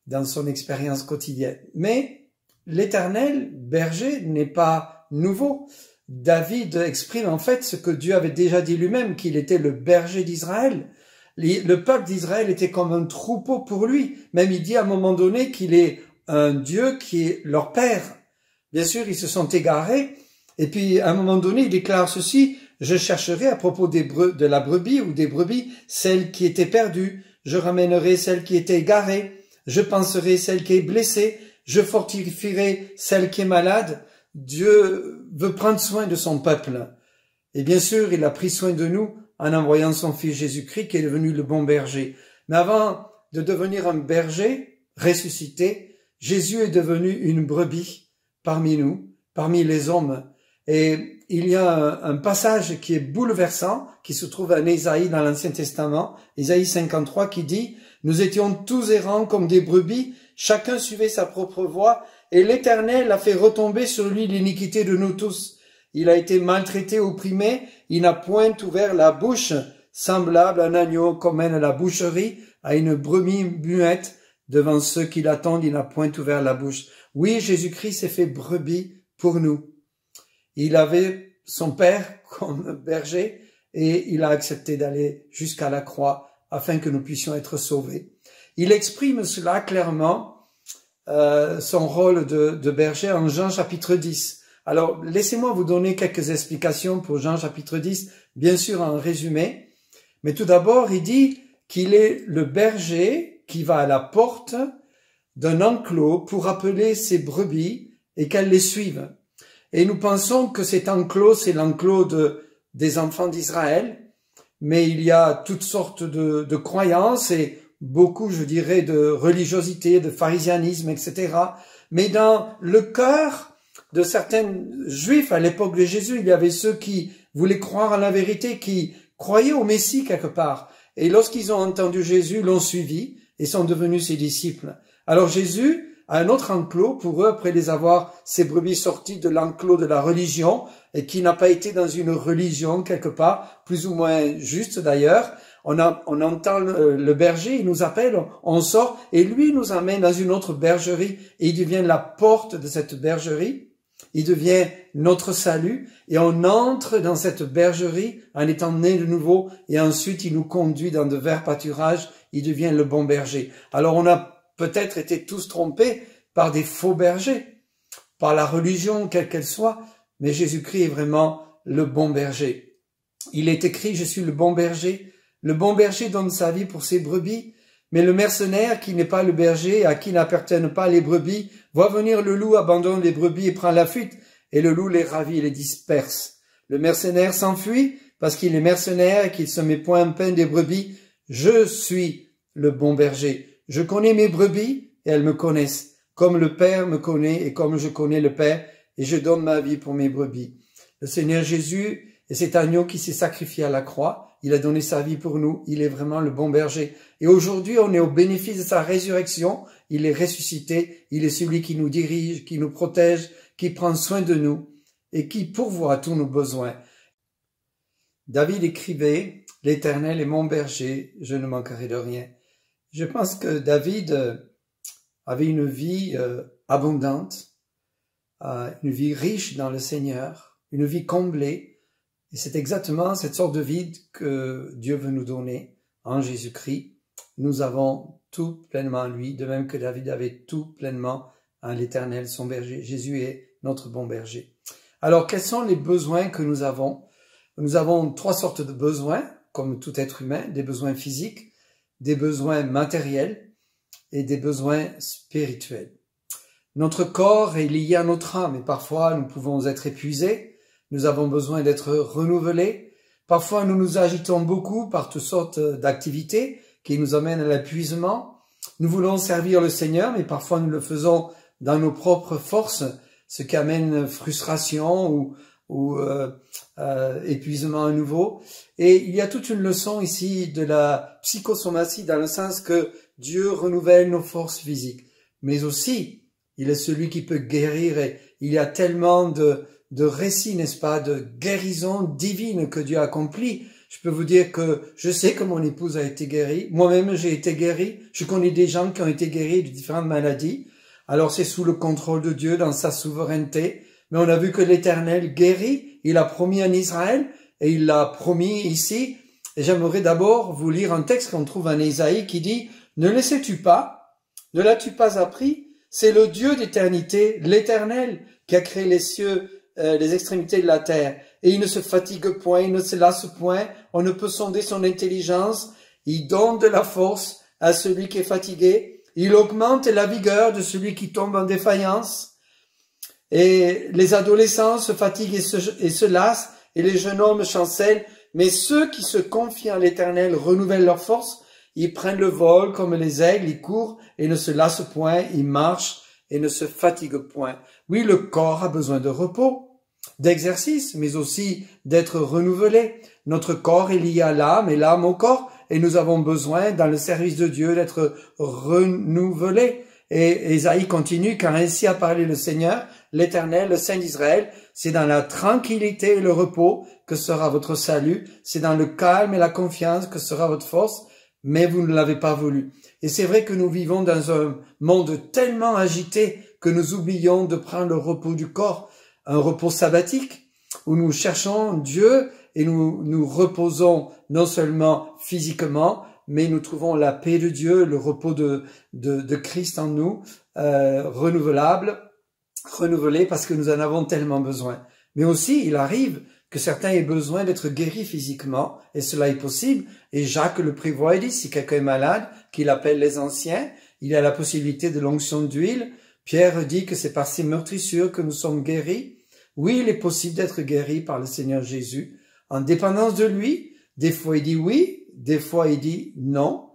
dans son expérience quotidienne. Mais l'Éternel, berger, n'est pas nouveau. David exprime en fait ce que Dieu avait déjà dit lui-même, qu'il était le berger d'Israël. Le peuple d'Israël était comme un troupeau pour lui. Même il dit à un moment donné qu'il est un Dieu qui est leur père. Bien sûr, ils se sont égarés. Et puis, à un moment donné, il déclare ceci: je chercherai à propos de la brebis ou des brebis, celle qui était perdue. Je ramènerai celle qui était égarée. Je penserai celle qui est blessée. Je fortifierai celle qui est malade. Dieu veut prendre soin de son peuple. Et bien sûr, il a pris soin de nous en envoyant son fils Jésus-Christ qui est devenu le bon berger. Mais avant de devenir un berger ressuscité, Jésus est devenu une brebis parmi nous, parmi les hommes. Et il y a un passage qui est bouleversant, qui se trouve en Ésaïe dans l'Ancien Testament, Ésaïe 53, qui dit « Nous étions tous errants comme des brebis, chacun suivait sa propre voie, et l'Éternel a fait retomber sur lui l'iniquité de nous tous. Il a été maltraité, opprimé, il n'a point ouvert la bouche, semblable à un agneau qu'on mène à la boucherie, à une brebis muette, devant ceux qui l'attendent, il n'a point ouvert la bouche. » Oui, Jésus-Christ s'est fait brebis pour nous. Il avait son Père comme berger et il a accepté d'aller jusqu'à la croix afin que nous puissions être sauvés. Il exprime cela clairement, son rôle de berger en Jean chapitre 10. Alors, laissez-moi vous donner quelques explications pour Jean chapitre 10, bien sûr en résumé. Mais tout d'abord, il dit qu'il est le berger qui va à la porte d'un enclos pour appeler ses brebis et qu'elles les suivent. Et nous pensons que cet enclos, c'est l'enclos des enfants d'Israël, mais il y a toutes sortes de croyances et beaucoup, je dirais, de religiosité, de pharisianisme, etc. Mais dans le cœur de certains juifs à l'époque de Jésus, il y avait ceux qui voulaient croire à la vérité, qui croyaient au Messie quelque part. Et lorsqu'ils ont entendu Jésus, l'ont suivi et sont devenus ses disciples. Alors Jésus a un autre enclos pour eux, après les avoir, ces brebis sorties de l'enclos de la religion, et qui n'a pas été dans une religion quelque part, plus ou moins juste d'ailleurs. On entend le berger, il nous appelle, on sort, et lui nous amène dans une autre bergerie, et il devient la porte de cette bergerie. Il devient notre salut et on entre dans cette bergerie en étant né de nouveau et ensuite il nous conduit dans de verts pâturages, il devient le bon berger. Alors on a peut-être été tous trompés par des faux bergers, par la religion quelle qu'elle soit, mais Jésus-Christ est vraiment le bon berger. Il est écrit, je suis le bon berger donne sa vie pour ses brebis. Mais le mercenaire, qui n'est pas le berger, à qui n'appartiennent pas les brebis, voit venir le loup, abandonne les brebis et prend la fuite, et le loup les ravit et les disperse. Le mercenaire s'enfuit, parce qu'il est mercenaire et qu'il se met point en peine des brebis. Je suis le bon berger. Je connais mes brebis, et elles me connaissent, comme le Père me connaît, et comme je connais le Père, et je donne ma vie pour mes brebis. Le Seigneur Jésus est cet agneau qui s'est sacrifié à la croix. Il a donné sa vie pour nous. Il est vraiment le bon berger. Et aujourd'hui, on est au bénéfice de sa résurrection. Il est ressuscité. Il est celui qui nous dirige, qui nous protège, qui prend soin de nous et qui pourvoit à tous nos besoins. David écrivait, « L'Éternel est mon berger, je ne manquerai de rien. » Je pense que David avait une vie abondante, une vie riche dans le Seigneur, une vie comblée. Et c'est exactement cette sorte de vie que Dieu veut nous donner en Jésus-Christ. Nous avons tout pleinement en lui, de même que David avait tout pleinement en l'Éternel, son berger. Jésus est notre bon berger. Alors, quels sont les besoins que nous avons? Nous avons trois sortes de besoins, comme tout être humain, des besoins physiques, des besoins matériels et des besoins spirituels. Notre corps est lié à notre âme et parfois nous pouvons être épuisés. Nous avons besoin d'être renouvelés. Parfois, nous nous agitons beaucoup par toutes sortes d'activités qui nous amènent à l'épuisement. Nous voulons servir le Seigneur, mais parfois nous le faisons dans nos propres forces, ce qui amène frustration ou épuisement à nouveau. Et il y a toute une leçon ici de la psychosomatie, dans le sens que Dieu renouvelle nos forces physiques. Mais aussi, il est celui qui peut guérir et il y a tellement de récits, n'est-ce pas, de guérison divine que Dieu a accompli. Je peux vous dire que je sais que mon épouse a été guérie. Moi-même, j'ai été guéri. Je connais des gens qui ont été guéris de différentes maladies. Alors, c'est sous le contrôle de Dieu, dans sa souveraineté. Mais on a vu que l'Éternel guérit. Il a promis en Israël et il l'a promis ici. Et j'aimerais d'abord vous lire un texte qu'on trouve en Ésaïe qui dit « Ne l'as-tu pas appris? C'est le Dieu d'éternité, l'Éternel, qui a créé les cieux, les extrémités de la terre, et il ne se fatigue point, il ne se lasse point, on ne peut sonder son intelligence, il donne de la force à celui qui est fatigué, il augmente la vigueur de celui qui tombe en défaillance, et les adolescents se fatiguent et se lassent, et les jeunes hommes chancellent, mais ceux qui se confient à l'Éternel renouvellent leur force, ils prennent le vol comme les aigles, ils courent et ne se lassent point, ils marchent et ne se fatiguent point. Oui, le corps a besoin de repos, d'exercice, mais aussi d'être renouvelé. Notre corps est lié à l'âme et l'âme au corps, et nous avons besoin, dans le service de Dieu, d'être renouvelés. Et Ésaïe continue, car ainsi a parlé le Seigneur, l'Éternel, le Saint d'Israël, c'est dans la tranquillité et le repos que sera votre salut, c'est dans le calme et la confiance que sera votre force, mais vous ne l'avez pas voulu. Et c'est vrai que nous vivons dans un monde tellement agité que nous oublions de prendre le repos du corps, un repos sabbatique, où nous cherchons Dieu et nous reposons non seulement physiquement, mais nous trouvons la paix de Dieu, le repos de Christ en nous, renouvelé parce que nous en avons tellement besoin. Mais aussi, il arrive que certains aient besoin d'être guéris physiquement, et cela est possible. Et Jacques le prévoit, il dit, si quelqu'un est malade, qu'il appelle les anciens, il a la possibilité de l'onction d'huile. Pierre dit que c'est par ses meurtrissures que nous sommes guéris. Oui, il est possible d'être guéri par le Seigneur Jésus, en dépendance de lui. Des fois, il dit oui, des fois, il dit non,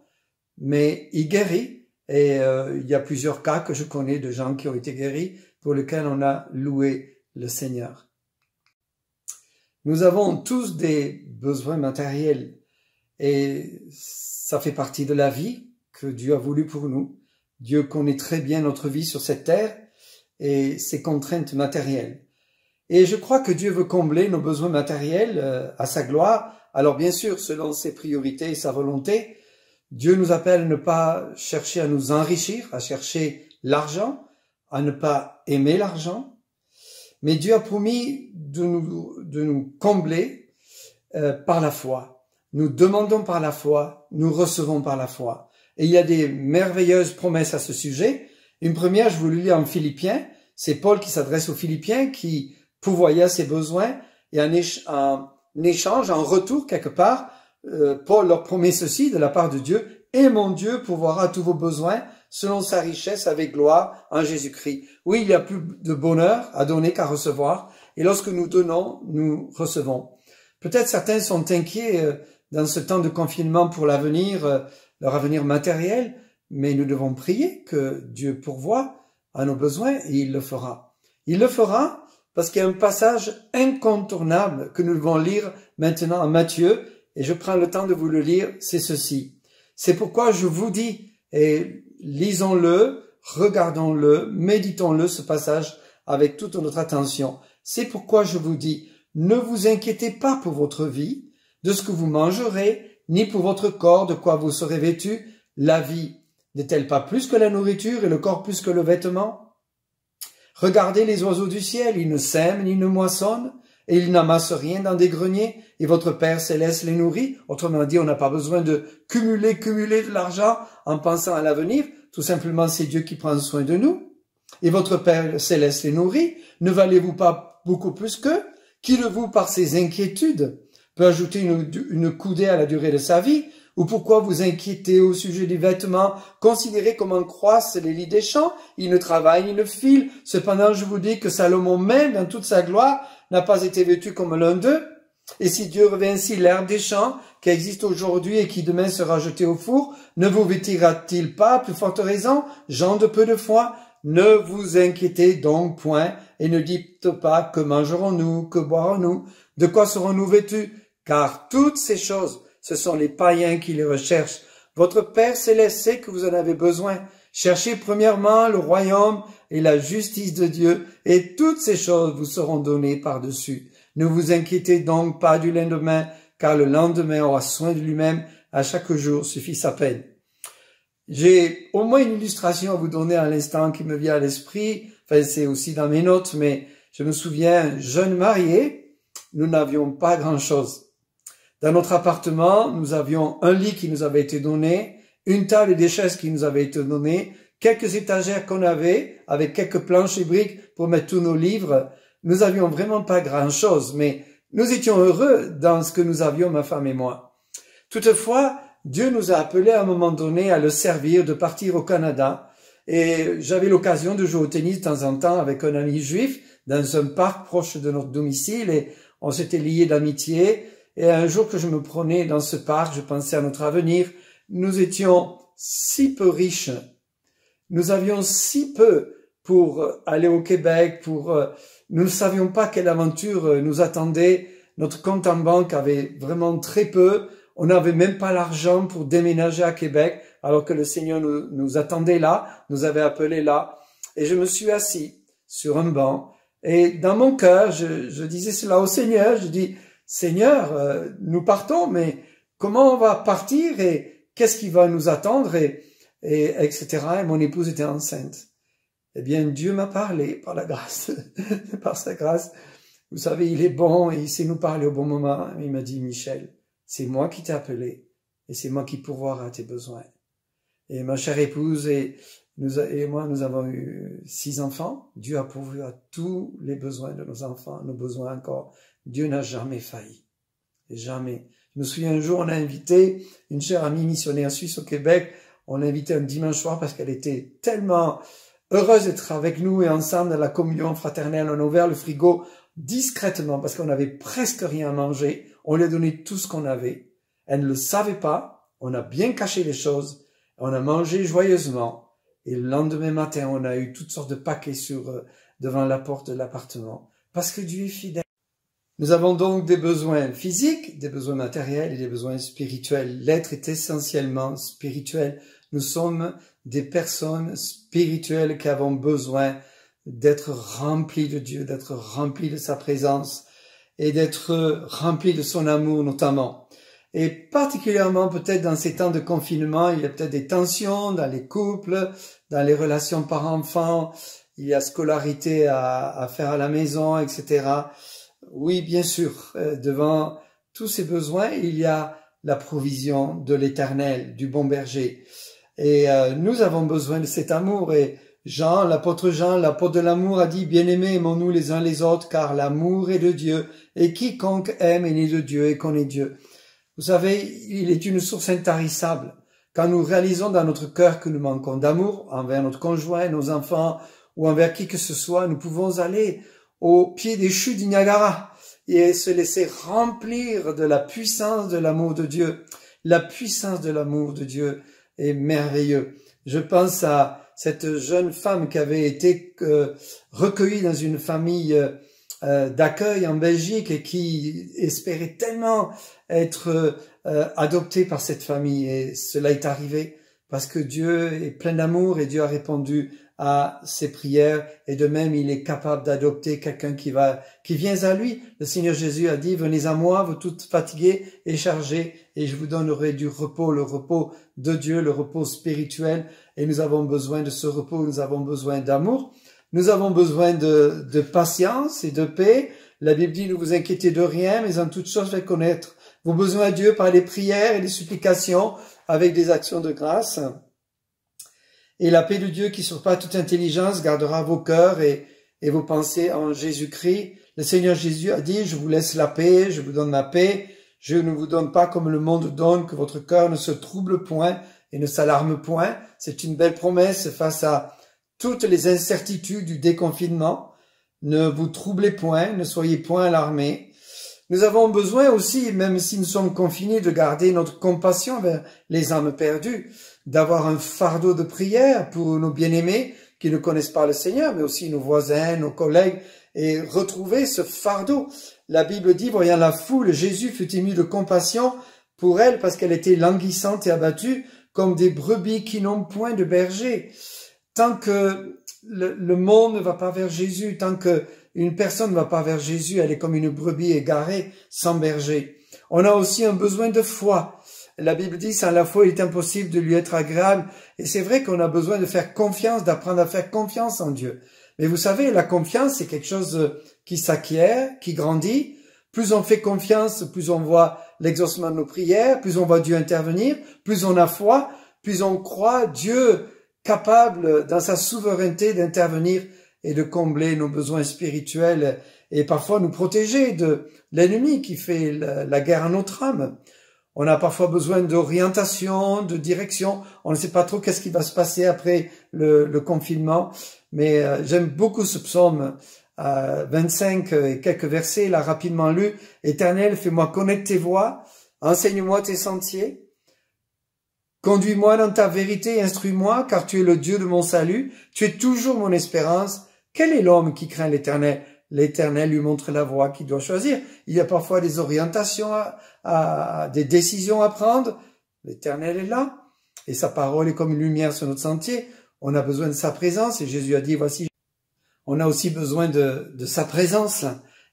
mais il guérit. Et il y a plusieurs cas que je connais de gens qui ont été guéris, pour lesquels on a loué le Seigneur. Nous avons tous des besoins matériels et ça fait partie de la vie que Dieu a voulu pour nous. Dieu connaît très bien notre vie sur cette terre et ses contraintes matérielles. Et je crois que Dieu veut combler nos besoins matériels à sa gloire. Alors bien sûr, selon ses priorités et sa volonté, Dieu nous appelle à ne pas chercher à nous enrichir, à chercher l'argent, à ne pas aimer l'argent. Mais Dieu a promis de nous combler par la foi. Nous demandons par la foi, nous recevons par la foi. Et il y a des merveilleuses promesses à ce sujet. Une première, je vous le lis en Philippiens. C'est Paul qui s'adresse aux Philippiens, qui pourvoyait ses besoins. Et en échange, en retour, quelque part, Paul leur promet ceci de la part de Dieu. « Et mon Dieu pourvoira tous vos besoins selon sa richesse avec gloire en Jésus-Christ. » Oui, il y a plus de bonheur à donner qu'à recevoir. Et lorsque nous donnons, nous recevons. Peut-être certains sont inquiets dans ce temps de confinement pour l'avenir, leur avenir matériel, mais nous devons prier que Dieu pourvoie à nos besoins et il le fera. Il le fera parce qu'il y a un passage incontournable que nous devons lire maintenant en Matthieu, et je prends le temps de vous le lire, c'est ceci. C'est pourquoi je vous dis, et lisons-le, regardons-le, méditons-le, ce passage, avec toute notre attention. C'est pourquoi je vous dis, ne vous inquiétez pas pour votre vie, de ce que vous mangerez, ni pour votre corps, de quoi vous serez vêtus. La vie n'est-elle pas plus que la nourriture et le corps plus que le vêtement? Regardez les oiseaux du ciel, ils ne sèment ni ne moissonnent, et ils n'amassent rien dans des greniers, et votre Père Céleste les nourrit. Autrement dit, on n'a pas besoin de cumuler de l'argent en pensant à l'avenir. Tout simplement, c'est Dieu qui prend soin de nous. Et votre Père Céleste les nourrit. Ne valez-vous pas beaucoup plus qu'eux? Qui de vous, par ses inquiétudes, peut ajouter une coudée à la durée de sa vie? Ou pourquoi vous inquiétez au sujet des vêtements? Considérez comment croissent les lits des champs. Ils ne travaillent ni ne filent. Cependant, je vous dis que Salomon même, dans toute sa gloire, n'a pas été vêtu comme l'un d'eux. Et si Dieu revêt ainsi l'herbe des champs, qui existe aujourd'hui et qui demain sera jetée au four, ne vous vêtira-t-il pas à plus forte raison, gens de peu de foi? Ne vous inquiétez donc point, et ne dites pas que mangerons-nous, que boirons-nous, de quoi serons-nous vêtus? Car toutes ces choses, ce sont les païens qui les recherchent. Votre Père Céleste sait que vous en avez besoin. Cherchez premièrement le royaume et la justice de Dieu, et toutes ces choses vous seront données par-dessus. Ne vous inquiétez donc pas du lendemain, car le lendemain aura soin de lui-même. À chaque jour suffit sa peine. J'ai au moins une illustration à vous donner à l'instant qui me vient à l'esprit. Enfin, c'est aussi dans mes notes, mais je me souviens, jeune marié, nous n'avions pas grand-chose. Dans notre appartement, nous avions un lit qui nous avait été donné, une table et des chaises qui nous avaient été données, quelques étagères qu'on avait, avec quelques planches et briques pour mettre tous nos livres. Nous avions vraiment pas grand-chose, mais nous étions heureux dans ce que nous avions, ma femme et moi. Toutefois, Dieu nous a appelés à un moment donné à le servir, de partir au Canada. Et j'avais l'occasion de jouer au tennis de temps en temps avec un ami juif dans un parc proche de notre domicile, et on s'était liés d'amitié. Et un jour que je me promenais dans ce parc, je pensais à notre avenir. Nous étions si peu riches. Nous avions si peu pour aller au Québec, nous ne savions pas quelle aventure nous attendait. Notre compte en banque avait vraiment très peu. On n'avait même pas l'argent pour déménager à Québec, alors que le Seigneur nous attendait là, nous avait appelés là. Et je me suis assis sur un banc. Et dans mon cœur, je disais cela au Seigneur. Je dis, Seigneur, nous partons, mais comment on va partir et qu'est-ce qui va nous attendre et etc. Et mon épouse était enceinte. Eh bien, Dieu m'a parlé par la grâce, par sa grâce. Vous savez, il est bon et il sait nous parler au bon moment. Il m'a dit, Michel, c'est moi qui t'ai appelé et c'est moi qui pourvoirai à tes besoins. Et ma chère épouse et moi, nous avons eu 6 enfants. Dieu a pourvu à tous les besoins de nos enfants, nos besoins encore. Dieu n'a jamais failli. Jamais. Je me souviens un jour, on a invité une chère amie missionnaire suisse au Québec. On l'a invitée un dimanche soir parce qu'elle était tellement heureuse d'être avec nous et ensemble dans la communion fraternelle. On a ouvert le frigo discrètement parce qu'on avait presque rien à manger. On lui a donné tout ce qu'on avait. Elle ne le savait pas. On a bien caché les choses. On a mangé joyeusement. Et le lendemain matin, on a eu toutes sortes de paquets devant la porte de l'appartement. Parce que Dieu est fidèle. Nous avons donc des besoins physiques, des besoins matériels et des besoins spirituels. L'être est essentiellement spirituel. Nous sommes des personnes spirituelles qui avons besoin d'être remplis de Dieu, d'être remplis de sa présence et d'être remplis de son amour notamment. Et particulièrement peut-être dans ces temps de confinement, il y a peut-être des tensions dans les couples, dans les relations parents-enfants, il y a scolarité à faire à la maison, etc. Oui, bien sûr, devant tous ces besoins, il y a la provision de l'Éternel, du bon berger. Et nous avons besoin de cet amour. Et l'apôtre Jean, l'apôtre de l'amour, a dit « Bien-aimés, aimons-nous les uns les autres, car l'amour est de Dieu. Et quiconque aime est né de Dieu et connaît Dieu. » Vous savez, il est une source intarissable. Quand nous réalisons dans notre cœur que nous manquons d'amour envers notre conjoint, nos enfants ou envers qui que ce soit, nous pouvons aller au pied des chutes du Niagara et se laisser remplir de la puissance de l'amour de Dieu. La puissance de l'amour de Dieu est merveilleuse. Je pense à cette jeune femme qui avait été recueillie dans une famille d'accueil en Belgique et qui espérait tellement être adoptée par cette famille, et cela est arrivé parce que Dieu est plein d'amour et Dieu a répondu à ses prières, et de même il est capable d'adopter quelqu'un qui vient à lui. Le Seigneur Jésus a dit « Venez à moi, vous toutes fatigués et chargés, et je vous donnerai du repos, le repos de Dieu, le repos spirituel. » Et nous avons besoin de ce repos, nous avons besoin d'amour, nous avons besoin de patience et de paix. La Bible dit « Ne vous inquiétez de rien, mais en toute chose faites connaître vos besoins à Dieu par les prières et les supplications avec des actions de grâce. Et la paix de Dieu qui surpasse toute intelligence gardera vos cœurs et vos pensées en Jésus-Christ. » Le Seigneur Jésus a dit « Je vous laisse la paix, je vous donne ma paix. Je ne vous donne pas comme le monde donne, que votre cœur ne se trouble point et ne s'alarme point. » C'est une belle promesse face à toutes les incertitudes du déconfinement. Ne vous troublez point, ne soyez point alarmés. Nous avons besoin aussi, même si nous sommes confinés, de garder notre compassion vers les âmes perdues, d'avoir un fardeau de prière pour nos bien-aimés qui ne connaissent pas le Seigneur, mais aussi nos voisins, nos collègues, et retrouver ce fardeau. La Bible dit, voyant la foule, Jésus fut ému de compassion pour elle parce qu'elle était languissante et abattue comme des brebis qui n'ont point de berger. Tant que le monde ne va pas vers Jésus, tant que une personne ne va pas vers Jésus, elle est comme une brebis égarée, sans berger. On a aussi un besoin de foi. La Bible dit, sans la foi, il est impossible de lui être agréable. Et c'est vrai qu'on a besoin de faire confiance, d'apprendre à faire confiance en Dieu. Mais vous savez, la confiance, c'est quelque chose qui s'acquiert, qui grandit. Plus on fait confiance, plus on voit l'exaucement de nos prières, plus on voit Dieu intervenir, plus on a foi, plus on croit Dieu capable, dans sa souveraineté, d'intervenir et de combler nos besoins spirituels et parfois nous protéger de l'ennemi qui fait la guerre à notre âme. On a parfois besoin d'orientation, de direction. On ne sait pas trop qu'est-ce qui va se passer après le confinement. Mais j'aime beaucoup ce psaume 25 et quelques versets, là rapidement lu. « Éternel, fais-moi connaître tes voies, enseigne-moi tes sentiers. Conduis-moi dans ta vérité, instruis-moi, car tu es le Dieu de mon salut. Tu es toujours mon espérance. Quel est l'homme qui craint l'Éternel? L'Éternel lui montre la voie qu'il doit choisir. Il y a parfois des orientations, des décisions à prendre. L'Éternel est là. Et sa parole est comme une lumière sur notre sentier. On a besoin de sa présence. Et Jésus a dit, voici. On a aussi besoin de sa présence.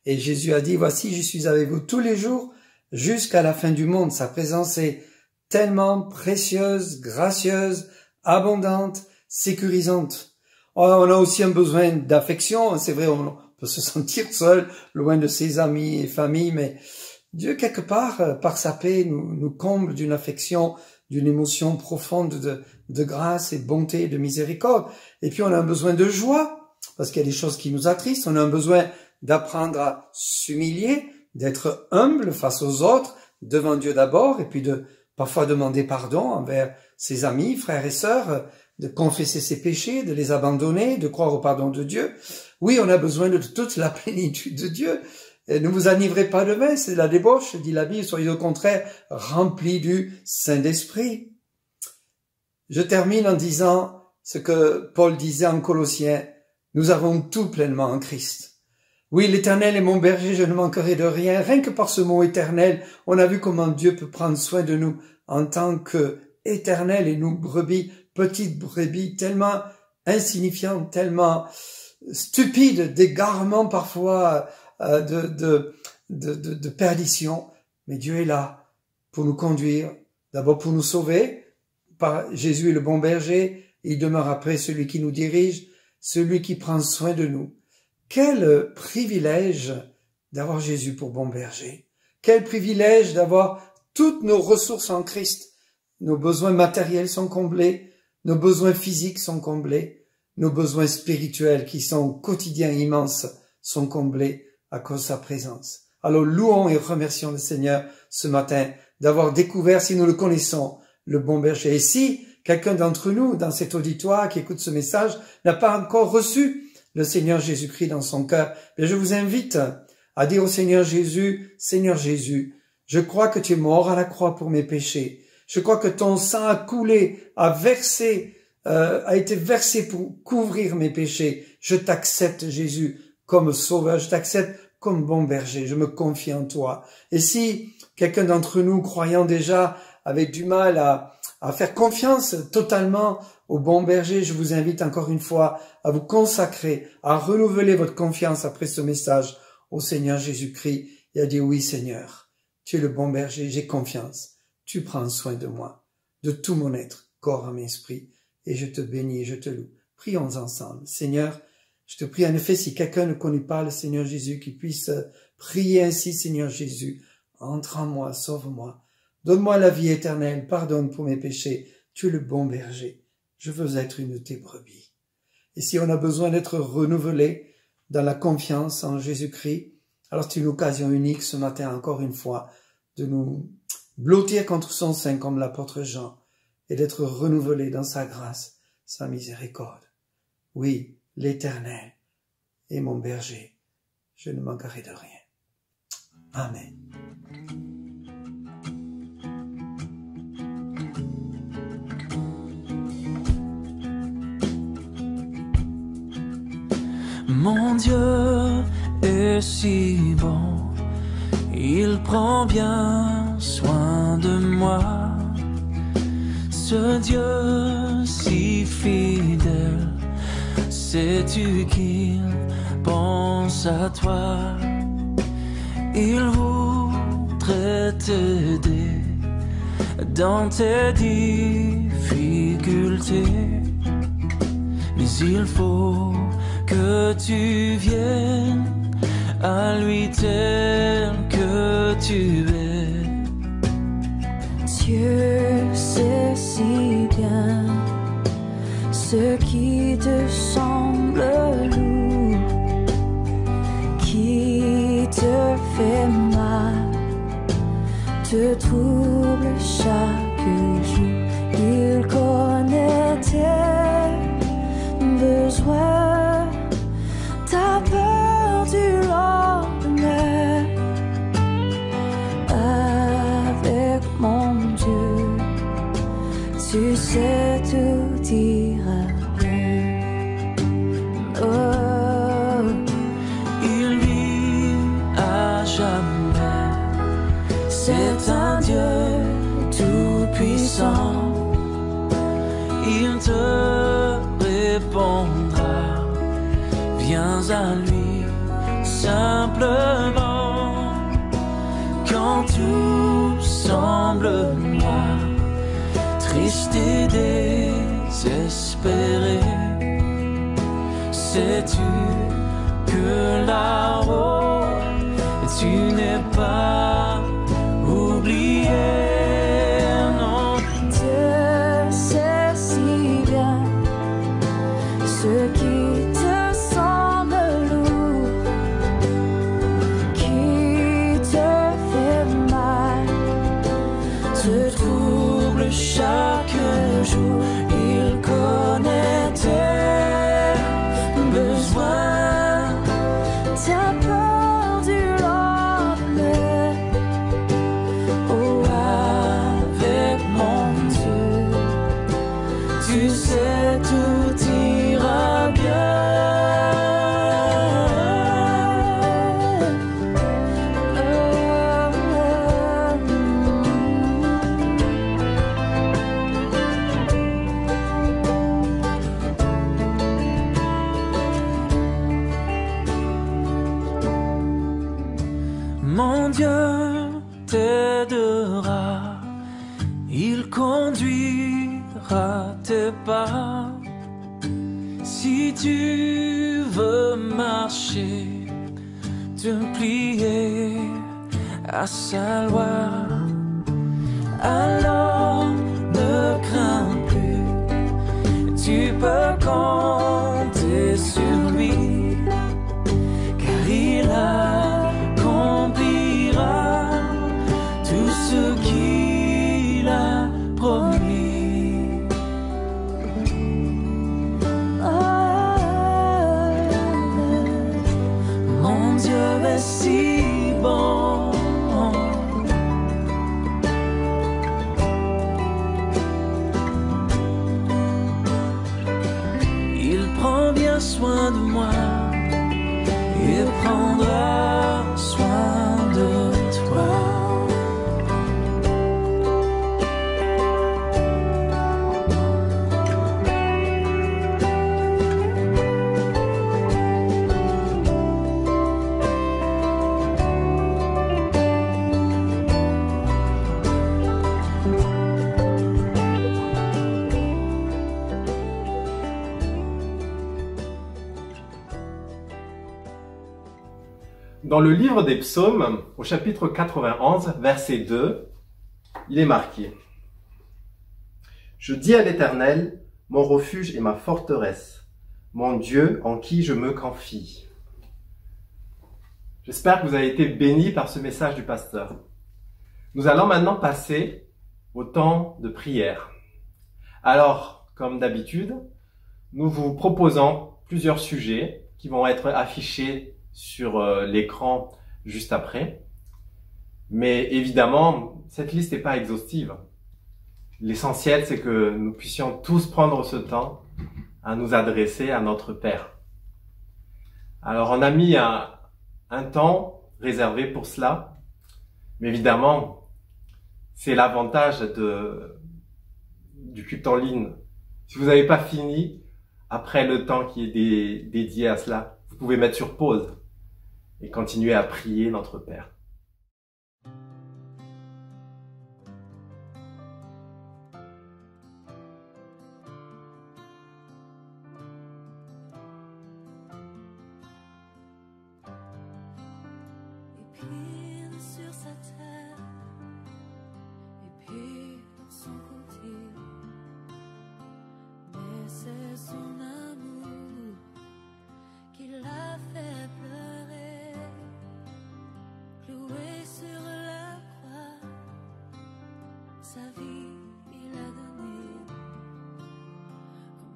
Et Jésus a dit, voici, je suis avec vous tous les jours jusqu'à la fin du monde. Sa présence est tellement précieuse, gracieuse, abondante, sécurisante. On a aussi un besoin d'affection. C'est vrai, on peut se sentir seul, loin de ses amis et familles, mais Dieu, quelque part, par sa paix, nous comble d'une affection, d'une émotion profonde de grâce et de bonté et de miséricorde. Et puis on a un besoin de joie, parce qu'il y a des choses qui nous attristent. On a un besoin d'apprendre à s'humilier, d'être humble face aux autres, devant Dieu d'abord, et puis de parfois demander pardon envers ses amis, frères et sœurs, de confesser ses péchés, de les abandonner, de croire au pardon de Dieu. Oui, on a besoin de toute la plénitude de Dieu. Et ne vous enivrez pas de vin, c'est la débauche, dit la Bible, soyez au contraire remplis du Saint-Esprit. Je termine en disant ce que Paul disait en Colossiens, nous avons tout pleinement en Christ. Oui, l'Éternel est mon berger, je ne manquerai de rien. Rien que par ce mot éternel, on a vu comment Dieu peut prendre soin de nous en tant que éternel et nous, brebis, petites brebis, tellement insignifiantes, tellement stupides, d'égarements parfois, de perdition. Mais Dieu est là pour nous conduire, d'abord pour nous sauver. Par Jésus est le bon berger, il demeure après celui qui nous dirige, celui qui prend soin de nous. Quel privilège d'avoir Jésus pour bon berger. Quel privilège d'avoir toutes nos ressources en Christ. Nos besoins matériels sont comblés, nos besoins physiques sont comblés, nos besoins spirituels qui sont quotidiens immenses sont comblés à cause de sa présence. Alors louons et remercions le Seigneur ce matin d'avoir découvert, si nous le connaissons, le bon berger. Et si quelqu'un d'entre nous, dans cet auditoire qui écoute ce message, n'a pas encore reçu le Seigneur Jésus-Christ dans son cœur, bien je vous invite à dire au Seigneur Jésus, Seigneur Jésus, je crois que tu es mort à la croix pour mes péchés. Je crois que ton sang a coulé, a été versé pour couvrir mes péchés. Je t'accepte, Jésus, comme sauveur. Je t'accepte comme bon berger. Je me confie en toi. Et si quelqu'un d'entre nous, croyant déjà, avait du mal à faire confiance totalement au bon berger, je vous invite encore une fois à vous consacrer, à renouveler votre confiance après ce message au Seigneur Jésus-Christ et à dire oui Seigneur, tu es le bon berger, j'ai confiance. Tu prends soin de moi, de tout mon être, corps, âme et esprit, et je te bénis et je te loue. Prions ensemble. Seigneur, je te prie en effet, si quelqu'un ne connaît pas le Seigneur Jésus, qu'il puisse prier ainsi, Seigneur Jésus, entre en moi, sauve-moi, donne-moi la vie éternelle, pardonne pour mes péchés, tu es le bon berger, je veux être une de tes brebis. Et si on a besoin d'être renouvelé dans la confiance en Jésus-Christ, alors c'est une occasion unique ce matin, encore une fois, de nous blottir contre son sein comme l'apôtre Jean et d'être renouvelé dans sa grâce, sa miséricorde. Oui, l'Éternel est mon berger, je ne manquerai de rien. Amen. Mon Dieu est si bon, il prend bien soin de moi. Ce Dieu si fidèle, sais-tu qu'il pense à toi? Il voudrait t'aider dans tes difficultés, mais il faut que tu viennes à lui tel que tu es. Dieu sait si bien ce qui te semble lourd, qui te fait mal, te trouble chaque jour. Il connaît tes besoins, ta peur du lendemain. Avec mon Dieu, tu sais tout ira bien. Oh. Il vit à jamais, c'est un Dieu tout-puissant. Il te répondra, viens à lui simplement. Quand tout semble noir, triste et désespéré, sais-tu que là-haut tu n'es pas t'oublier, non. Dieu sait si bien ce qui te semble lourd, qui te fait mal, te trouble chaque jour. Il connaît tes besoins, ta peur du lendemain. Oh, avec mon Dieu, tu sais tout ira bien. Mon Dieu t'aidera, il conduira tes pas. Si tu veux marcher, te plier à sa loi, alors ne crains plus, tu peux compter sur lui, car il accomplira tout ce qu'il a promis. Mon Dieu est si bon. Il prend bien soin de moi et prendra soin de toi. Dans le livre des psaumes, au chapitre 91, verset 2, il est marqué: Je dis à l'Éternel, mon refuge et ma forteresse, mon Dieu en qui je me confie. J'espère que vous avez été bénis par ce message du pasteur. Nous allons maintenant passer au temps de prière. Alors, comme d'habitude, nous vous proposons plusieurs sujets qui vont être affichés sur l'écran juste après. Mais évidemment, cette liste n'est pas exhaustive. L'essentiel, c'est que nous puissions tous prendre ce temps à nous adresser à notre Père. Alors, on a mis un temps réservé pour cela. Mais évidemment, c'est l'avantage du culte en ligne. Si vous n'avez pas fini, après le temps qui est dédié à cela, vous pouvez mettre sur pause et continuer à prier notre Père. Épine sur sa terre, épine dans son côté, mais c'est son amour qui l'a fait pleurer, cloué sur la croix, sa vie il a donné.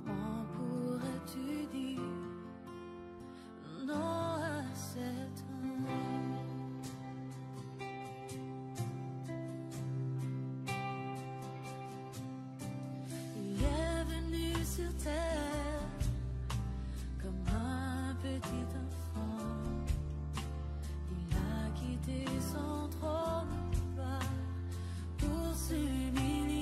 Comment pourrais-tu dire non à cet homme? Il est venu sur terre comme un petit enfant. Il a quitté son trône de gloire pour s'humilier.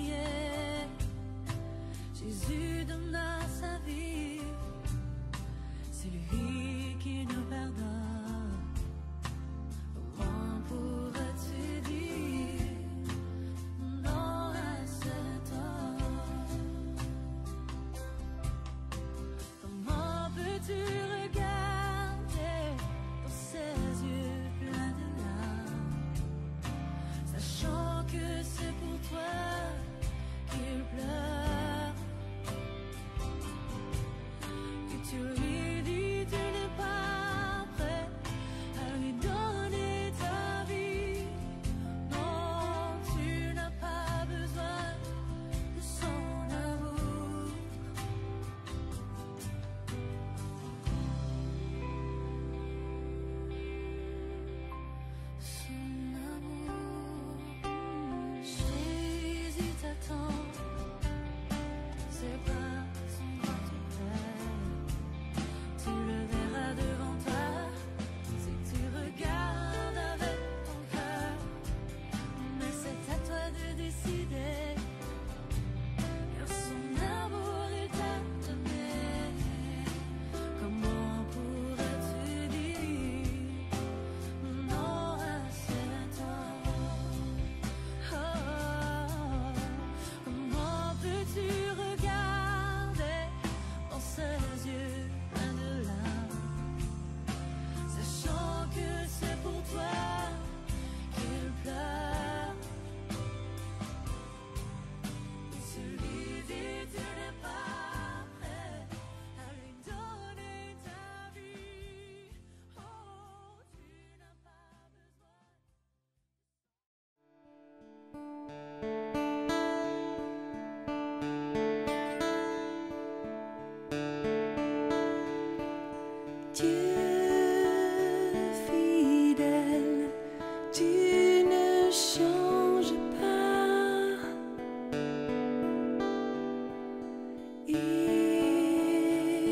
change pas.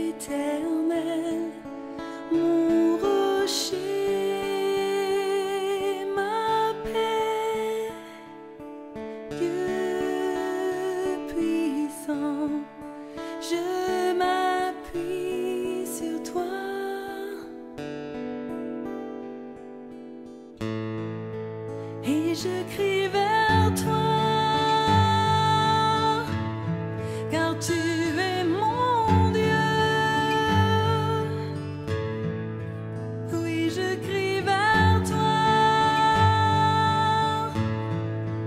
Éternel, mon rocher, ma paix, Dieu puissant, je m'appuie sur toi. Et je crie vers toi, car tu es mon Dieu. Oui, je crie vers toi,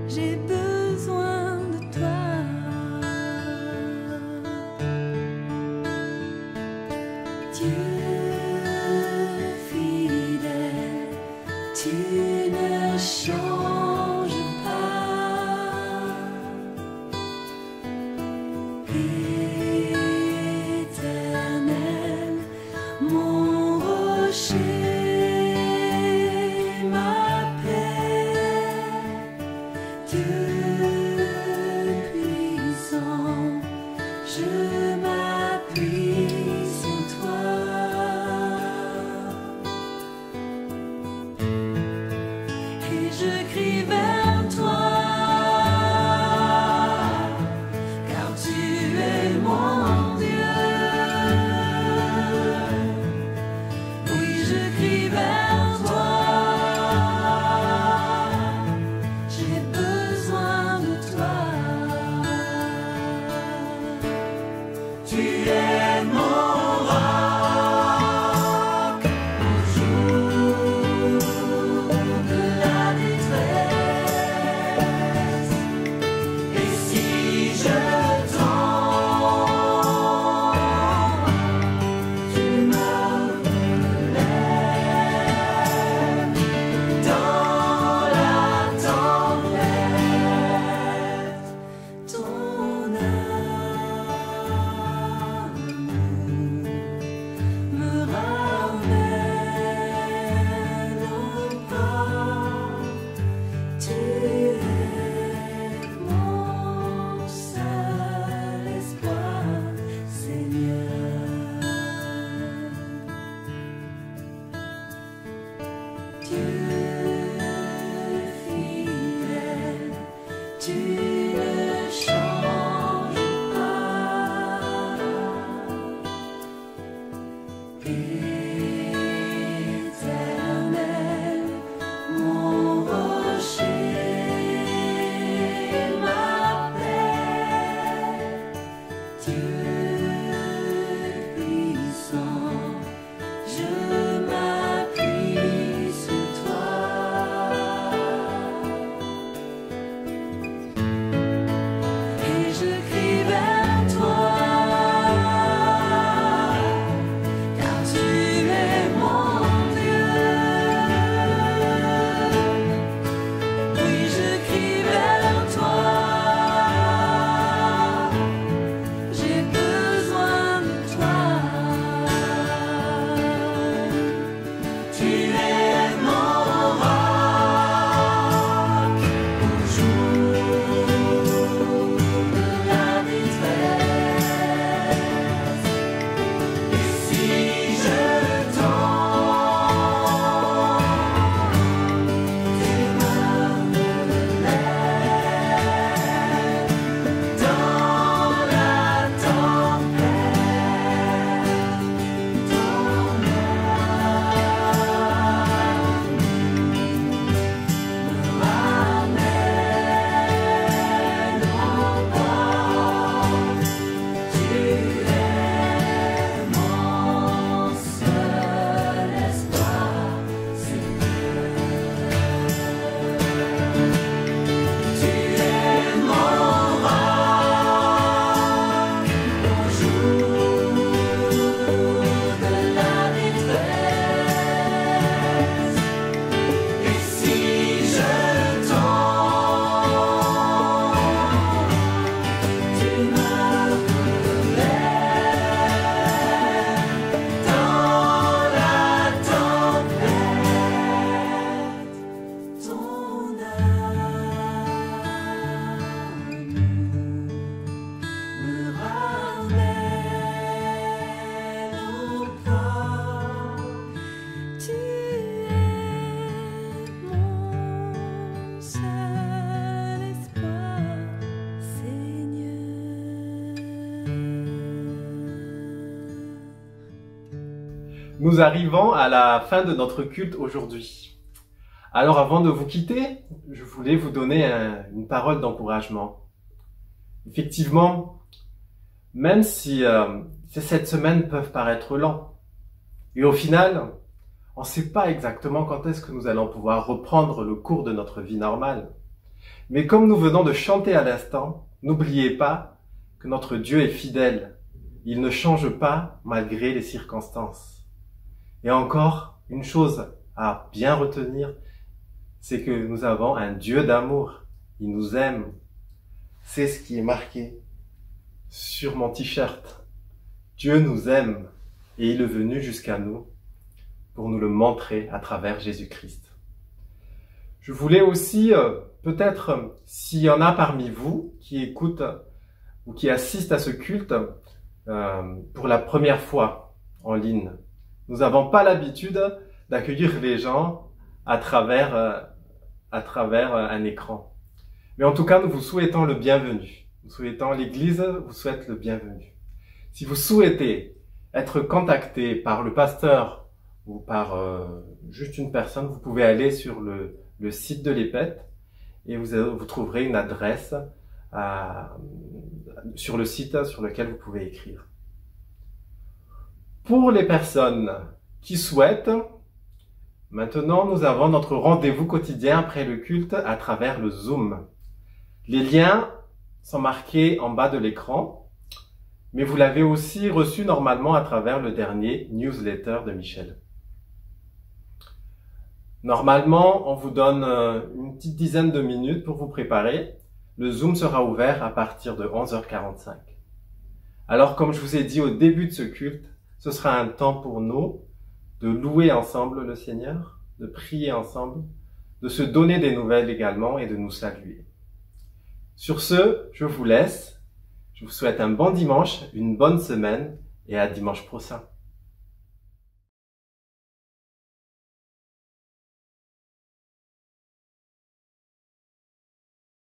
j'ai besoin de toi. Dieu fidèle, tu ne changes pas. Éternel, mon rocher, ma paix, Dieu puissant, je m'appuie sur toi. Et je crie vers toi, car tu es mon Dieu. Oui, je crie vers toi, j'ai besoin de toi. Tu es mon roc au jour de la détresse. Nous arrivons à la fin de notre culte aujourd'hui. Alors avant de vous quitter, je voulais vous donner une parole d'encouragement. Effectivement, même si ces 7 semaines peuvent paraître lents, et au final, on ne sait pas exactement quand est-ce que nous allons pouvoir reprendre le cours de notre vie normale. Mais comme nous venons de chanter à l'instant, n'oubliez pas que notre Dieu est fidèle. Il ne change pas malgré les circonstances. Et encore, une chose à bien retenir, c'est que nous avons un Dieu d'amour. Il nous aime. C'est ce qui est marqué sur mon t-shirt. Dieu nous aime et il est venu jusqu'à nous pour nous le montrer à travers Jésus-Christ. Je voulais aussi, peut-être, s'il y en a parmi vous qui écoutent ou qui assistent à ce culte pour la première fois en ligne, nous n'avons pas l'habitude d'accueillir les gens à travers un écran. Mais en tout cas, nous vous souhaitons le bienvenu. Nous souhaitons, l'Église vous souhaite le bienvenu. Si vous souhaitez être contacté par le pasteur ou par juste une personne, vous pouvez aller sur le site de l'EPET et vous trouverez une adresse sur le site sur lequel vous pouvez écrire. Pour les personnes qui souhaitent, maintenant nous avons notre rendez-vous quotidien après le culte à travers le Zoom. Les liens sont marqués en bas de l'écran, mais vous l'avez aussi reçu normalement à travers le dernier newsletter de Michel. Normalement, on vous donne une petite dizaine de minutes pour vous préparer. Le Zoom sera ouvert à partir de 11h45. Alors, comme je vous ai dit au début de ce culte, ce sera un temps pour nous de louer ensemble le Seigneur, de prier ensemble, de se donner des nouvelles également et de nous saluer. Sur ce, je vous laisse. Je vous souhaite un bon dimanche, une bonne semaine et à dimanche prochain.